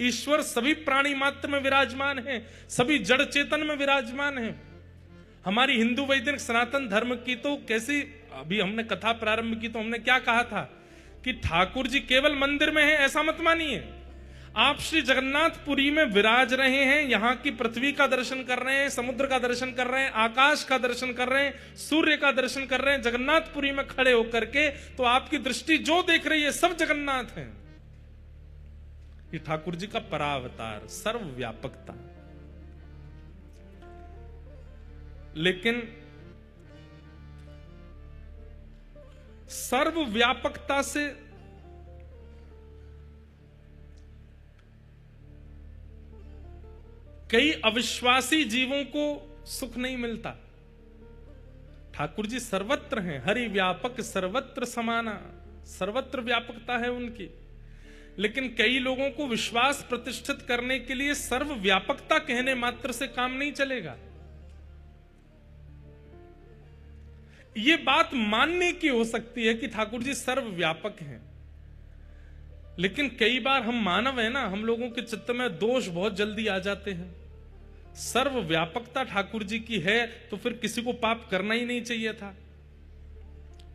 ईश्वर सभी प्राणी मात्र में विराजमान है, सभी जड़ चेतन में विराजमान है। हमारी हिंदू वैदिक सनातन धर्म की तो कैसी, अभी हमने कथा प्रारंभ की तो हमने क्या कहा था कि ठाकुर जी केवल मंदिर में हैं, ऐसा मत मानिए। आप श्री जगन्नाथपुरी में विराज रहे हैं, यहाँ की पृथ्वी का दर्शन कर रहे हैं, समुद्र का दर्शन कर रहे हैं, आकाश का दर्शन कर रहे हैं, सूर्य का दर्शन कर रहे हैं, जगन्नाथपुरी में खड़े होकर के, तो आपकी दृष्टि जो देख रही है सब जगन्नाथ है। ये ठाकुर जी का परावतार, सर्वव्यापकता। लेकिन सर्वव्यापकता से कई अविश्वासी जीवों को सुख नहीं मिलता। ठाकुर जी सर्वत्र हैं, हरि व्यापक सर्वत्र समाना, सर्वत्र व्यापकता है उनकी। लेकिन कई लोगों को विश्वास प्रतिष्ठित करने के लिए सर्वव्यापकता कहने मात्र से काम नहीं चलेगा। ये बात मानने की हो सकती है कि ठाकुर जी सर्वव्यापक हैं, लेकिन कई बार हम मानव है ना, हम लोगों के चित्त में दोष बहुत जल्दी आ जाते हैं। सर्वव्यापकता ठाकुर जी की है तो फिर किसी को पाप करना ही नहीं चाहिए था।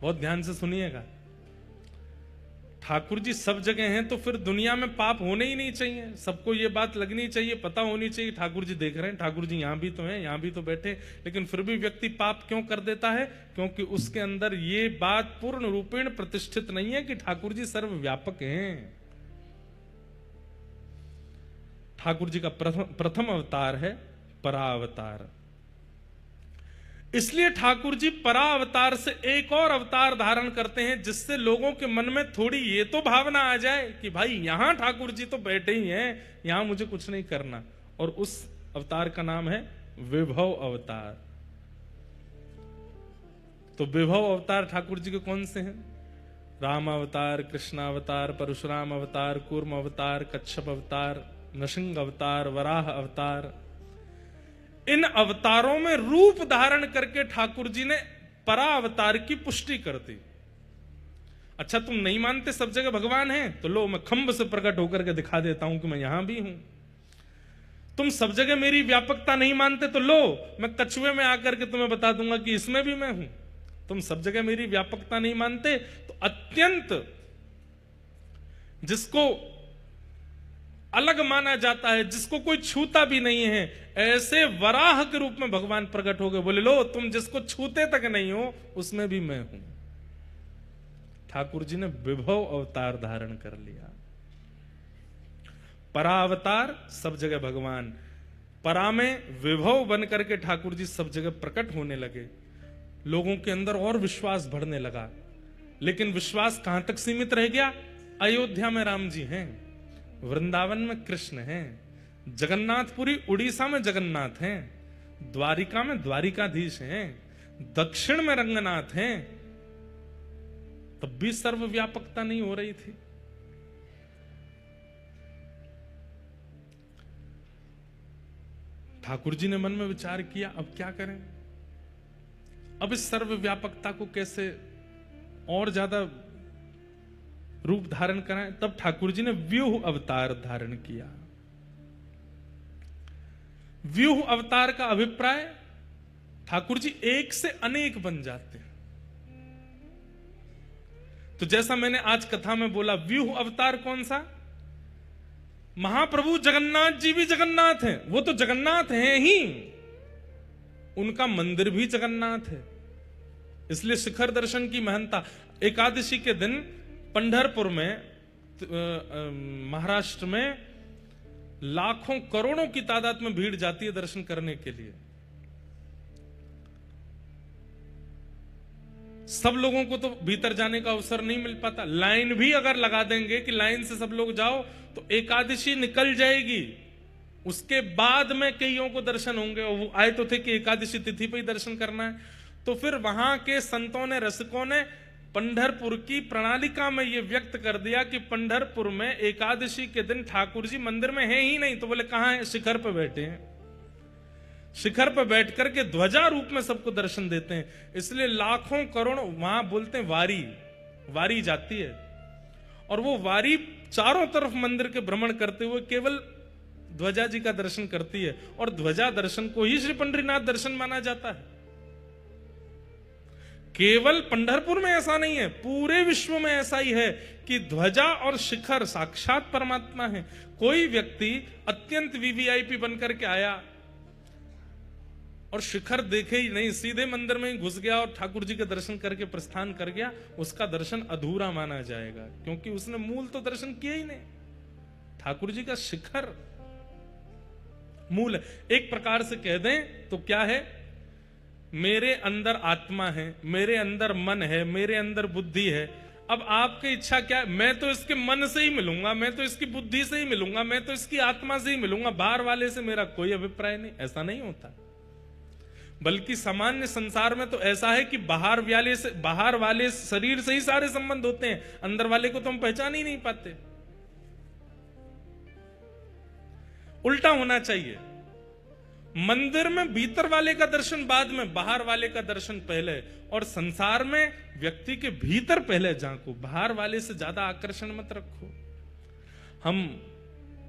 बहुत ध्यान से सुनिएगा। ठाकुर जी सब जगह हैं तो फिर दुनिया में पाप होने ही नहीं चाहिए। सबको ये बात लगनी चाहिए, पता होनी चाहिए ठाकुर जी देख रहे हैं, ठाकुर जी यहां भी तो हैं, यहां भी तो बैठे, लेकिन फिर भी व्यक्ति पाप क्यों कर देता है? क्योंकि उसके अंदर ये बात पूर्ण रूपेण प्रतिष्ठित नहीं है कि ठाकुर जी सर्वव्यापक हैं। ठाकुर जी का प्रथम अवतार है परावतार। इसलिए ठाकुर जी परावतार से एक और अवतार धारण करते हैं, जिससे लोगों के मन में थोड़ी ये तो भावना आ जाए कि भाई यहां ठाकुर जी तो बैठे ही हैं, यहां मुझे कुछ नहीं करना। और उस अवतार का नाम है विभव अवतार। तो विभव अवतार ठाकुर जी के कौन से हैं? राम अवतार, कृष्ण अवतार, परशुराम अवतार, कूर्म अवतार, कच्छप अवतार, नृसिंह अवतार, वराह अवतार। इन अवतारों में रूप धारण करके ठाकुर जी ने परावतार की पुष्टि कर दी। अच्छा, तुम नहीं मानते सब जगह भगवान है, तो लो मैं खंभ से प्रकट होकर के दिखा देता हूं कि मैं यहां भी हूं। तुम सब जगह मेरी व्यापकता नहीं मानते, तो लो मैं कछुए में आकर के तुम्हें बता दूंगा कि इसमें भी मैं हूं। तुम सब जगह मेरी व्यापकता नहीं मानते, तो अत्यंत जिसको अलग माना जाता है, जिसको कोई छूता भी नहीं है, ऐसे वराह के रूप में भगवान प्रकट हो गए। बोले लो तुम जिसको छूते तक नहीं हो उसमें भी मैं हूं। ठाकुर जी ने विभव अवतार धारण कर लिया। परावतार सब जगह भगवान, परा में विभव बन करके ठाकुर जी सब जगह प्रकट होने लगे। लोगों के अंदर और विश्वास बढ़ने लगा। लेकिन विश्वास कहां तक सीमित रह गया? अयोध्या में राम जी हैं, वृंदावन में कृष्ण हैं, जगन्नाथपुरी उड़ीसा में जगन्नाथ हैं, द्वारिका में द्वारिकाधीश हैं, दक्षिण में रंगनाथ हैं, तब भी सर्वव्यापकता नहीं हो रही थी। ठाकुर जी ने मन में विचार किया, अब क्या करें? अब इस सर्वव्यापकता को कैसे और ज्यादा रूप धारण कराएं? तब ठाकुर जी ने व्यूह अवतार धारण किया। व्यूह अवतार का अभिप्राय, ठाकुर जी एक से अनेक बन जाते हैं। तो जैसा मैंने आज कथा में बोला, व्यूह अवतार कौन सा? महाप्रभु जगन्नाथ जी भी जगन्नाथ हैं, वो तो जगन्नाथ हैं ही, उनका मंदिर भी जगन्नाथ है। इसलिए शिखर दर्शन की महत्ता। एकादशी के दिन पंढरपुर में, महाराष्ट्र में लाखों करोड़ों की तादाद में भीड़ जाती है दर्शन करने के लिए। सब लोगों को तो भीतर जाने का अवसर नहीं मिल पाता। लाइन भी अगर लगा देंगे कि लाइन से सब लोग जाओ, तो एकादशी निकल जाएगी, उसके बाद में कईयों को दर्शन होंगे। और वो आए तो थे कि एकादशी तिथि पे ही दर्शन करना है। तो फिर वहां के संतों ने, रसिकों ने पंढरपुर की प्रणालिका में यह व्यक्त कर दिया कि पंढरपुर में एकादशी के दिन ठाकुर जी मंदिर में है ही नहीं। तो बोले कहां है? शिखर पर बैठे हैं। शिखर पर बैठ करके ध्वजा रूप में सबको दर्शन देते हैं। इसलिए लाखों करोड़ों, वहां बोलते हैं वारी जाती है, और वो वारी चारों तरफ मंदिर के भ्रमण करते हुए केवल ध्वजा जी का दर्शन करती है। और ध्वजा दर्शन को ही श्री पंढरीनाथ दर्शन माना जाता है। केवल पंढरपुर में ऐसा नहीं है, पूरे विश्व में ऐसा ही है कि ध्वजा और शिखर साक्षात परमात्मा है। कोई व्यक्ति अत्यंत वीवीआईपी बनकर के आया और शिखर देखे ही नहीं, सीधे मंदिर में ही घुस गया और ठाकुर जी के दर्शन करके प्रस्थान कर गया, उसका दर्शन अधूरा माना जाएगा, क्योंकि उसने मूल तो दर्शन किया ही नहीं। ठाकुर जी का शिखर मूल है। एक प्रकार से कह दें तो क्या है? मेरे अंदर आत्मा है, मेरे अंदर मन है, मेरे अंदर बुद्धि है। अब आपकी इच्छा क्या है? मैं तो इसके मन से ही मिलूंगा, मैं तो इसकी बुद्धि से ही मिलूंगा, मैं तो इसकी आत्मा से ही मिलूंगा, बाहर वाले से मेरा कोई अभिप्राय नहीं। ऐसा नहीं होता। बल्कि सामान्य संसार में तो ऐसा है कि बाहर वाले शरीर से ही सारे संबंध होते हैं, अंदर वाले को तो हम पहचान ही नहीं पाते। उल्टा होना चाहिए। मंदिर में भीतर वाले का दर्शन बाद में, बाहर वाले का दर्शन पहले। और संसार में व्यक्ति के भीतर पहले झांको, बाहर वाले से ज्यादा आकर्षण मत रखो। हम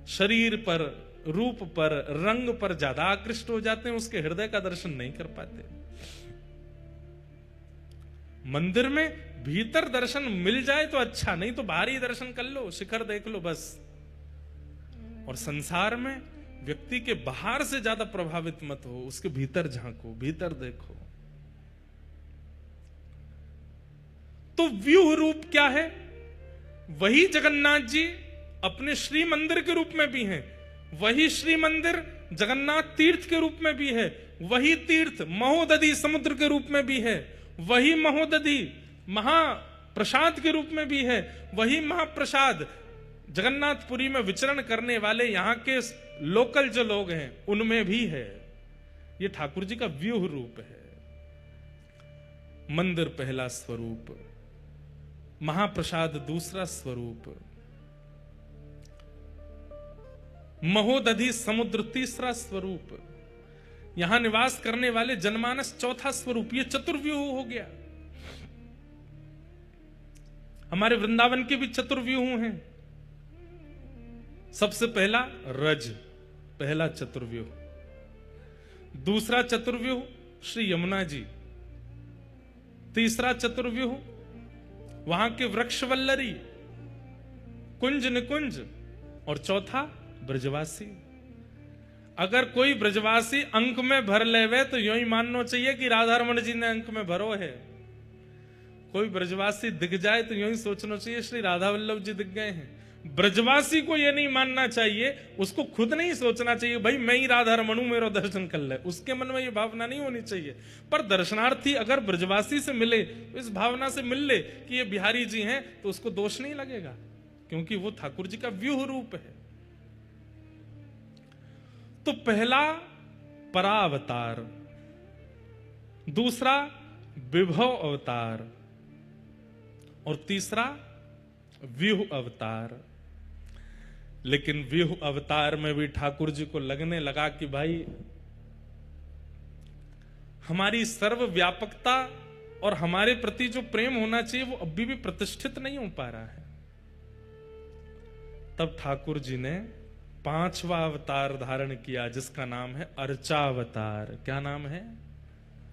शरीर पर, रूप पर, रंग पर ज्यादा आकृष्ट हो जाते हैं, उसके हृदय का दर्शन नहीं कर पाते। मंदिर में भीतर दर्शन मिल जाए तो अच्छा, नहीं तो बाहर ही दर्शन कर लो, शिखर देख लो बस। और संसार में व्यक्ति के बाहर से ज्यादा प्रभावित मत हो, उसके भीतर झांको, भीतर देखो। तो व्यूह रूप क्या है? वही जगन्नाथ जी अपने श्री मंदिर के रूप में भी हैं, वही श्री मंदिर जगन्नाथ तीर्थ के रूप में भी है, वही तीर्थ महोदधि समुद्र के रूप में भी है, वही महोदधि महाप्रसाद के रूप में भी है, वही महाप्रसाद जगन्नाथपुरी में विचरण करने वाले यहाँ के लोकल जो लोग हैं उनमें भी है। ये ठाकुर जी का व्यूह रूप है। मंदिर पहला स्वरूप, महाप्रसाद दूसरा स्वरूप, महोदधि समुद्र तीसरा स्वरूप, यहां निवास करने वाले जनमानस चौथा स्वरूप। ये चतुर्व्यूह हो गया। हमारे वृंदावन के भी चतुर्व्यूह हैं। सबसे पहला रज, पहला चतुर्व्यूह। दूसरा चतुर्व्यूह श्री यमुना जी। तीसरा चतुर्व्यूह वहां के वृक्षवल्लरी, कुंज निकुंज। और चौथा ब्रजवासी। अगर कोई ब्रजवासी अंक में भर लेवे तो यूं ही मानना चाहिए कि राधा रमण जी ने अंक में भरो है। कोई ब्रजवासी दिख जाए तो यूं ही सोचना चाहिए श्री राधा वल्लभ जी दिख गए हैं। ब्रजवासी को यह नहीं मानना चाहिए, उसको खुद नहीं सोचना चाहिए भाई मैं ही राधा रमण हूं, मेरा दर्शन कर ले। उसके मन में यह भावना नहीं होनी चाहिए। पर दर्शनार्थी अगर ब्रजवासी से मिले, इस भावना से मिल ले कि ये बिहारी जी हैं, तो उसको दोष नहीं लगेगा, क्योंकि वो ठाकुर जी का व्यूह रूप है। तो पहला परावतार, दूसरा विभव अवतार और तीसरा व्यूह अवतार। लेकिन व्यूह अवतार में भी ठाकुर जी को लगने लगा कि भाई हमारी सर्वव्यापकता और हमारे प्रति जो प्रेम होना चाहिए वो अभी भी प्रतिष्ठित नहीं हो पा रहा है। तब ठाकुर जी ने पांचवा अवतार धारण किया, जिसका नाम है अर्चावतार। क्या नाम है?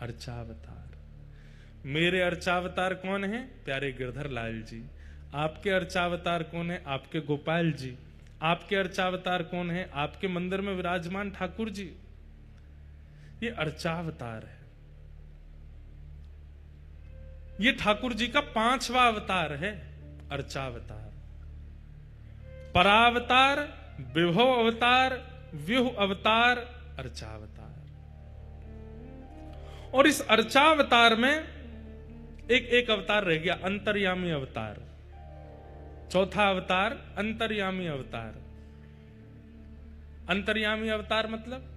अर्चावतार। मेरे अर्चावतार कौन है? प्यारे गिरधर लाल जी। आपके अर्चावतार कौन है? आपके गोपाल जी। आपके अर्चावतार कौन है? आपके मंदिर में विराजमान ठाकुर जी। ये अर्चावतार है। ये ठाकुर जी का पांचवा अवतार है, अर्चावतार। परावतार, विभव अवतार, व्यूह अवतार, अर्चावतार। और इस अर्चावतार में एक अवतार रह गया, अंतर्यामी अवतार। चौथा अवतार अंतर्यामी अवतार। अंतर्यामी अवतार मतलब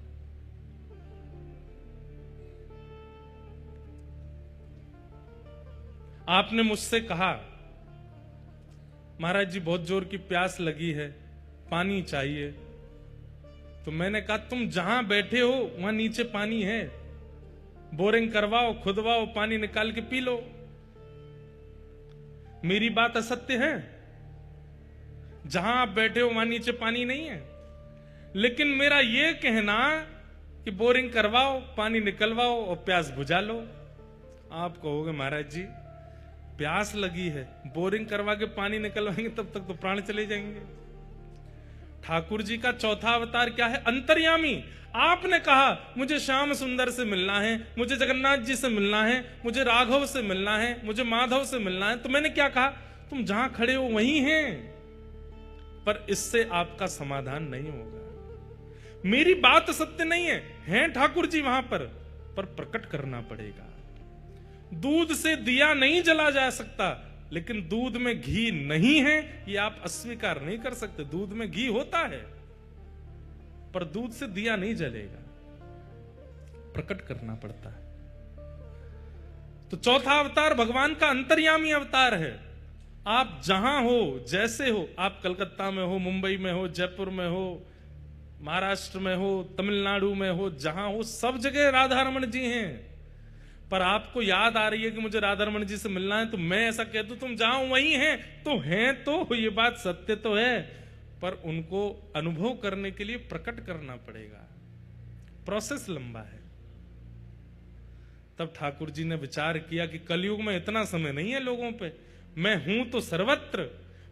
आपने मुझसे कहा महाराज जी बहुत जोर की प्यास लगी है, पानी चाहिए। तो मैंने कहा तुम जहां बैठे हो वहां नीचे पानी है, बोरिंग करवाओ, खुदवाओ, पानी निकाल के पी लो। मेरी बात असत्य है? जहां आप बैठे हो वहां नीचे पानी नहीं है। लेकिन मेरा यह कहना कि बोरिंग करवाओ, पानी निकलवाओ और प्यास बुझा लो। आप कहोगे महाराज जी प्यास लगी है, बोरिंग करवा के पानी निकलवाएंगे तब तक तो प्राण चले जाएंगे। ठाकुर जी का चौथा अवतार क्या है? अंतर्यामी। आपने कहा मुझे श्याम सुंदर से मिलना है, मुझे जगन्नाथ जी से मिलना है, मुझे राघव से मिलना है, मुझे माधव से मिलना है। तो मैंने क्या कहा? तुम जहां खड़े हो वहीं हैं। पर इससे आपका समाधान नहीं होगा। मेरी बात सत्य नहीं है ठाकुर जी वहां पर प्रकट करना पड़ेगा। दूध से दिया नहीं जला जा सकता, लेकिन दूध में घी नहीं है ये आप अस्वीकार नहीं कर सकते। दूध में घी होता है पर दूध से दिया नहीं जलेगा, प्रकट करना पड़ता है। तो चौथा अवतार भगवान का अंतर्यामी अवतार है। आप जहां हो, जैसे हो, आप कलकत्ता में हो, मुंबई में हो, जयपुर में हो, महाराष्ट्र में हो, तमिलनाडु में हो, जहां हो सब जगह राधा रमण जी हैं। पर आपको याद आ रही है कि मुझे राधा रमण जी से मिलना है, तो मैं ऐसा कह दूं तुम जहां वहीं हैं तो हैं। तो ये बात सत्य तो है, पर उनको अनुभव करने के लिए प्रकट करना पड़ेगा। प्रोसेस लंबा है। तब ठाकुर जी ने विचार किया कि कलयुग में इतना समय नहीं है लोगों पे, मैं हूं तो सर्वत्र,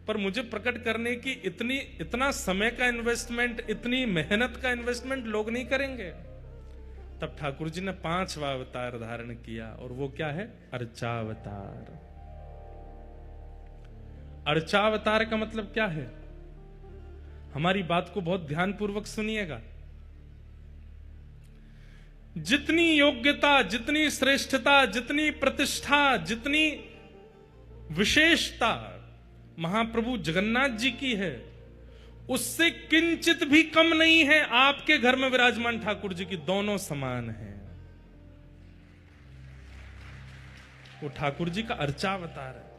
पर मुझे प्रकट करने की इतना समय का इन्वेस्टमेंट, इतनी मेहनत का इन्वेस्टमेंट लोग नहीं करेंगे। तब ठाकुर जी ने 5वां अवतार धारण किया, और वो क्या है? अर्चावतार। अर्चावतार का मतलब क्या है? हमारी बात को बहुत ध्यानपूर्वक सुनिएगा। जितनी योग्यता, जितनी श्रेष्ठता, जितनी प्रतिष्ठा, जितनी विशेषता महाप्रभु जगन्नाथ जी की है, उससे किंचित भी कम नहीं है आपके घर में विराजमान ठाकुर जी की। दोनों समान हैं। वो ठाकुर जी का अर्चावतार है।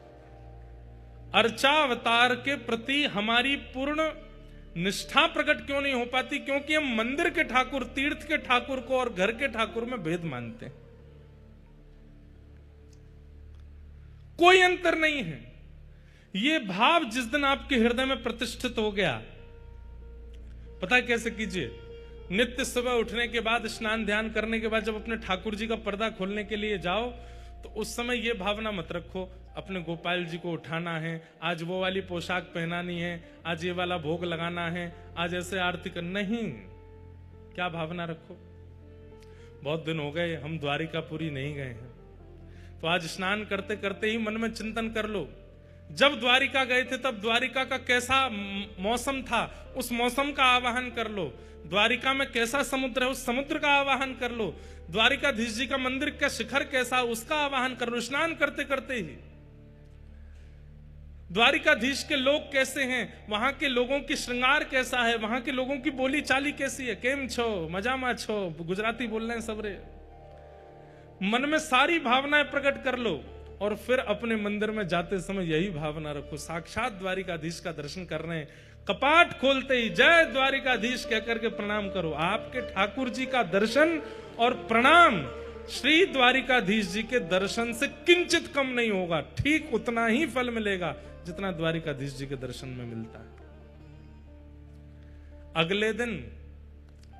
अर्चावतार के प्रति हमारी पूर्ण निष्ठा प्रकट क्यों नहीं हो पाती? क्योंकि हम मंदिर के ठाकुर, तीर्थ के ठाकुर को और घर के ठाकुर में भेद मानते हैं। कोई अंतर नहीं है। ये भाव जिस दिन आपके हृदय में प्रतिष्ठित हो गया, पता है कैसे कीजिए? नित्य सुबह उठने के बाद, स्नान ध्यान करने के बाद जब अपने ठाकुर जी का पर्दा खोलने के लिए जाओ, तो उस समय ये भावना मत रखो अपने गोपाल जी को उठाना है, आज वो वाली पोशाक पहनानी है, आज ये वाला भोग लगाना है, आज ऐसे आरती कर। नहीं, क्या भावना रखो? बहुत दिन हो गए हम द्वारिकापुरी नहीं गए हैं, तो आज स्नान करते करते ही मन में चिंतन कर लो, जब द्वारिका गए थे तब द्वारिका का कैसा मौसम था, उस मौसम का आवाहन कर लो। द्वारिका में कैसा समुद्र है, उस समुद्र का आवाहन कर लो। द्वारिकाधीश जी का मंदिर का शिखर कैसा, उसका आवाहन कर लो स्नान करते करते ही। द्वारिकाधीश के लोग कैसे हैं, वहां के लोगों की श्रृंगार कैसा है, वहां के लोगों की बोली चाली कैसी है, केम छो, मजामा छो, गुजराती बोल रहे हैं सबरे। मन में सारी भावनाएं प्रकट कर लो, और फिर अपने मंदिर में जाते समय यही भावना रखो, साक्षात द्वारिकाधीश का दर्शन कर रहे हैं, कपाट खोलते ही जय द्वारिकाधीश कहकर के प्रणाम करो। आपके ठाकुर जी का दर्शन और प्रणाम श्री द्वारिकाधीश जी के दर्शन से किंचित कम नहीं होगा, ठीक उतना ही फल मिलेगा जितना द्वारिकाधीश जी के दर्शन में मिलता है। अगले दिन,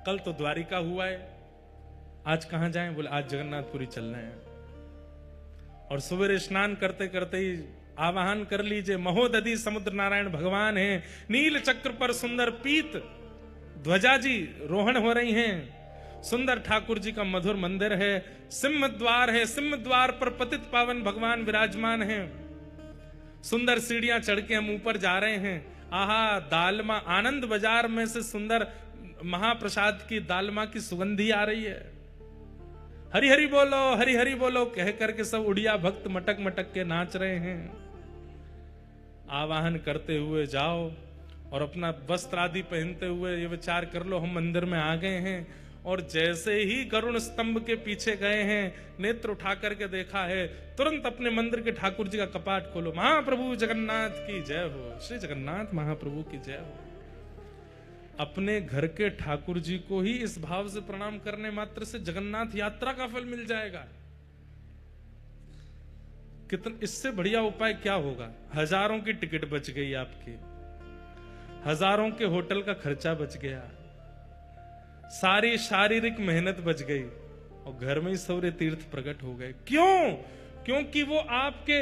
कल तो द्वारिका हुआ है, आज कहां जाएं? बोले आज जगन्नाथपुरी चल रहे हैं। और सवेरे स्नान करते करते ही आवाहन कर लीजिए, महोदधि समुद्र नारायण भगवान हैं, नील चक्र पर सुंदर पीत ध्वजा जी रोहण हो रही हैं, सुंदर ठाकुर जी का मधुर मंदिर है, सिंह द्वार है, सिंह द्वार पर पतित पावन भगवान विराजमान हैं, सुंदर सीढ़ियां चढ़ के हम ऊपर जा रहे हैं। आहा, दालमा, आनंद बाजार में से सुंदर महाप्रसाद की दालमा की सुगंधी आ रही है। हरि हरि बोलो, हरि हरि बोलो कह करके सब उड़िया भक्त मटक मटक के नाच रहे हैं। आवाहन करते हुए जाओ और अपना वस्त्र आदि पहनते हुए ये विचार कर लो हम मंदिर में आ गए हैं, और जैसे ही गरुण स्तंभ के पीछे गए हैं, नेत्र उठा करके देखा है, तुरंत अपने मंदिर के ठाकुर जी का कपाट खोलो, महाप्रभु जगन्नाथ की जय हो, श्री जगन्नाथ महाप्रभु की जय हो। अपने घर के ठाकुर जी को ही इस भाव से प्रणाम करने मात्र से जगन्नाथ यात्रा का फल मिल जाएगा। कितना इससे बढ़िया उपाय क्या होगा? हजारों की टिकट बच गई आपकी, हजारों के होटल का खर्चा बच गया, सारी शारीरिक मेहनत बच गई, और घर में ही सौर्य तीर्थ प्रकट हो गए। क्यों? क्योंकि वो आपके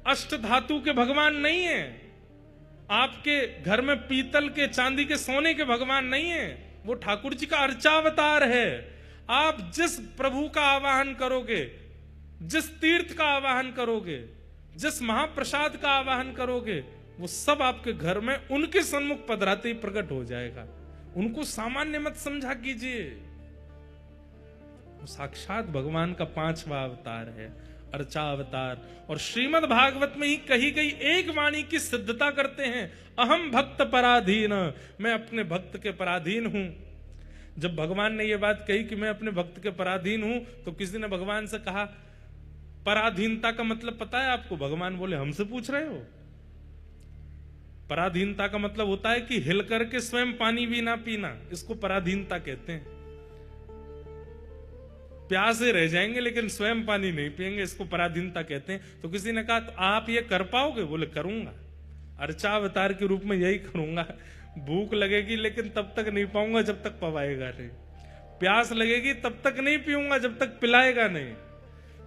अष्ट धातु के भगवान नहीं है, आपके घर में पीतल के, चांदी के, सोने के भगवान नहीं है, वो ठाकुर जी का अर्चावतार है। आप जिस प्रभु का आवाहन करोगे, जिस तीर्थ का आवाहन करोगे, जिस महाप्रसाद का आवाहन करोगे, वो सब आपके घर में उनके सन्मुख पधराते ही प्रकट हो जाएगा। उनको सामान्य मत समझा कीजिए, वो साक्षात भगवान का 5वां अवतार है, अर्चावतार। और श्रीमद् भागवत में ही कही गई एक वाणी की सिद्धता करते हैं, अहम भक्त पराधीन, मैं अपने भक्त के पराधीन हूं। जब भगवान ने यह बात कही कि मैं अपने भक्त के पराधीन हूं, तो किसी ने भगवान से कहा पराधीनता का मतलब पता है आपको? भगवान बोले हमसे पूछ रहे हो? पराधीनता का मतलब होता है कि हिल करके स्वयं पानी भी ना पीना, इसको पराधीनता कहते हैं। प्यासे रह जाएंगे लेकिन स्वयं पानी नहीं पिएंगे, इसको पराधीनता कहते हैं। तो किसी ने कहा तो आप ये कर पाओगे? बोले करूंगा, अर्चावतार के रूप में यही करूंगा। भूख लगेगी लेकिन तब तक नहीं पाऊंगा जब तक पवाएगा नहीं, प्यास लगेगी तब तक नहीं पीऊंगा जब तक पिलाएगा नहीं,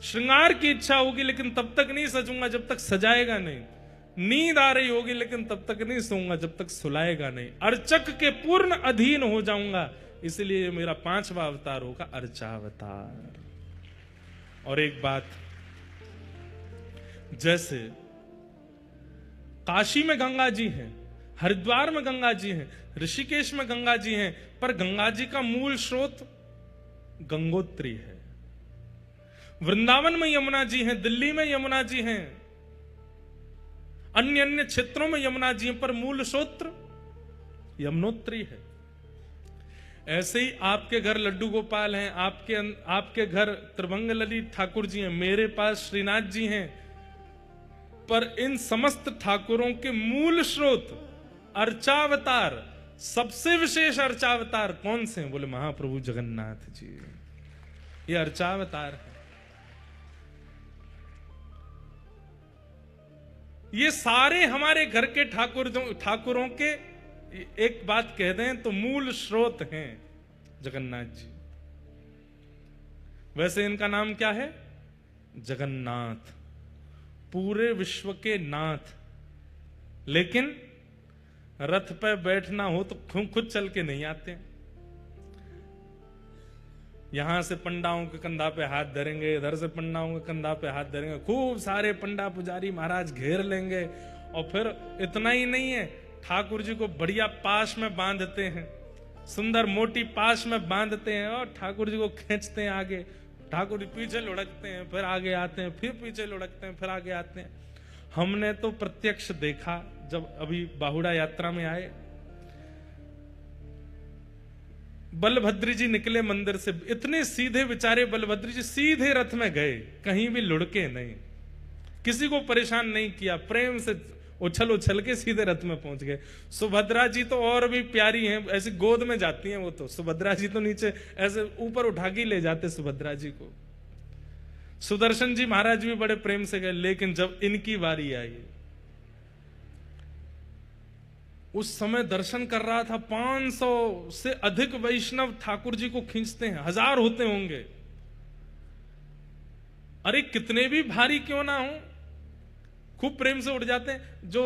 श्रृंगार की इच्छा होगी लेकिन तब तक नहीं सजूंगा जब तक सजाएगा नहीं। नींद आ रही होगी लेकिन तब तक नहीं सोऊंगा जब तक सुलाएगा नहीं। अर्चक के पूर्ण अधीन हो जाऊंगा, इसलिए मेरा 5वां अवतार होगा अर्चावतार। और एक बात, जैसे काशी में गंगा जी हैं, हरिद्वार में गंगा जी हैं, ऋषिकेश में गंगा जी हैं, पर गंगा जी का मूल स्रोत गंगोत्री है। वृंदावन में यमुना जी हैं, दिल्ली में यमुना जी हैं, अन्य अन्य क्षेत्रों में यमुना जी हैं, पर मूल स्रोत यमुनोत्री है। ऐसे ही आपके घर लड्डू गोपाल हैं, आपके घर त्रिभंग ललित ठाकुर जी हैं, मेरे पास श्रीनाथ जी हैं, पर इन समस्त ठाकुरों के मूल स्रोत अर्चावतार, सबसे विशेष अर्चावतार कौन से हैं? बोले महाप्रभु जगन्नाथ जी, ये अर्चावतार है। ये सारे हमारे घर के ठाकुरों के एक बात कह दें तो मूल स्रोत हैं जगन्नाथ जी। वैसे इनका नाम क्या है? जगन्नाथ, पूरे विश्व के नाथ। लेकिन रथ पे बैठना हो तो खुद चल के नहीं आते। यहां से पंडाओं के कंधा पे हाथ धरेंगे, इधर से पंडाओं के कंधा पे हाथ धरेंगे, खूब सारे पंडा पुजारी महाराज घेर लेंगे। और फिर इतना ही नहीं है, ठाकुर जी को बढ़िया पाश में बांधते हैं, सुंदर मोटी पाश में बांधते हैं और ठाकुर जी को खींचते हैं आगे। ठाकुर जी पीछे लुढ़कते हैं, फिर आगे आते हैं, फिर पीछे लुढ़कते हैं, फिर आगे आते हैं। हमने तो प्रत्यक्ष देखा जब अभी बाहुड़ा यात्रा में आए, बलभद्र जी निकले मंदिर से, इतने सीधे बेचारे बलभद्र जी सीधे रथ में गए, कहीं भी लुढ़के नहीं, किसी को परेशान नहीं किया, प्रेम से उछल उछल के सीधे रथ में पहुंच गए। सुभद्रा जी तो और भी प्यारी हैं, ऐसी गोद में जाती हैं वो तो। सुभद्रा जी तो नीचे ऐसे ऊपर उठा के ले जाते सुभद्रा जी को। सुदर्शन जी महाराज भी बड़े प्रेम से गए। लेकिन जब इनकी बारी आई, उस समय दर्शन कर रहा था, 500 से अधिक वैष्णव ठाकुर जी को खींचते हैं, 1000 होते होंगे। अरे कितने भी भारी क्यों ना हो, खूब प्रेम से उठ जाते हैं। जो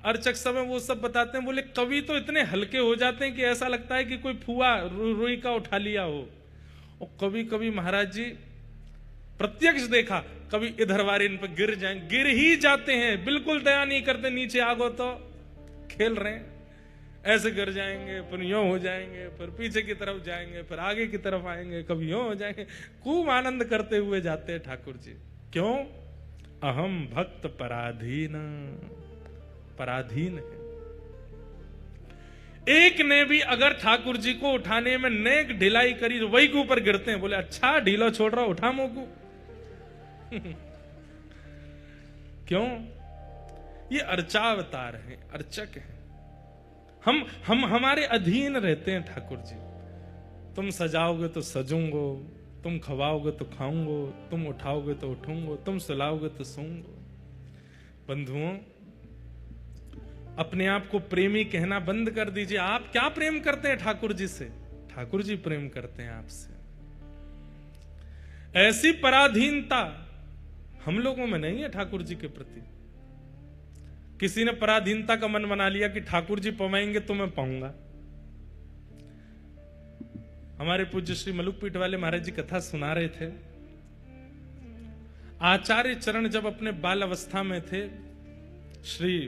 अर्चक सब है वो सब बताते हैं, बोले कभी तो इतने हल्के हो जाते हैं कि ऐसा लगता है कि कोई फुआ रुई का उठा लिया हो। और कभी कभी महाराज जी प्रत्यक्ष देखा, कभी इधर वाले इन पर गिर ही जाते हैं, बिल्कुल दया नहीं करते, नीचे आगो तो खेल रहे हैं, ऐसे गिर जाएंगे, फिर यूं हो जाएंगे, फिर पीछे की तरफ जाएंगे, फिर आगे की तरफ आएंगे, कभी यूं हो जाएंगे। खूब आनंद करते हुए जाते हैं ठाकुर जी। क्यों? अहम भक्त पराधीन है। एक ने भी अगर ठाकुर जी को उठाने में नेक ढिलाई करी तो वही के ऊपर गिरते हैं। बोले अच्छा ढीला छोड़ रहा, उठा मोकू। क्यों? ये अर्चावतार है, अर्चक है। हम हमारे अधीन रहते हैं ठाकुर जी। तुम सजाओगे तो सजूंगो, तुम खवाओगे तो खाऊंगो, तुम उठाओगे तो उठूंगो, तुम सुलाओगे तो सोऊंगो। बंधुओं, अपने आप को प्रेमी कहना बंद कर दीजिए। आप क्या प्रेम करते हैं ठाकुर जी से? ठाकुर जी प्रेम करते हैं आपसे। ऐसी पराधीनता हम लोगों में नहीं है ठाकुर जी के प्रति। किसी ने पराधीनता का मन बना लिया कि ठाकुर जी पवाएंगे तो मैं पाऊंगा। हमारे पूज्य श्री मलुकपीठ वाले महाराज जी कथा सुना रहे थे। आचार्य चरण जब अपने बाल अवस्था में थे, श्री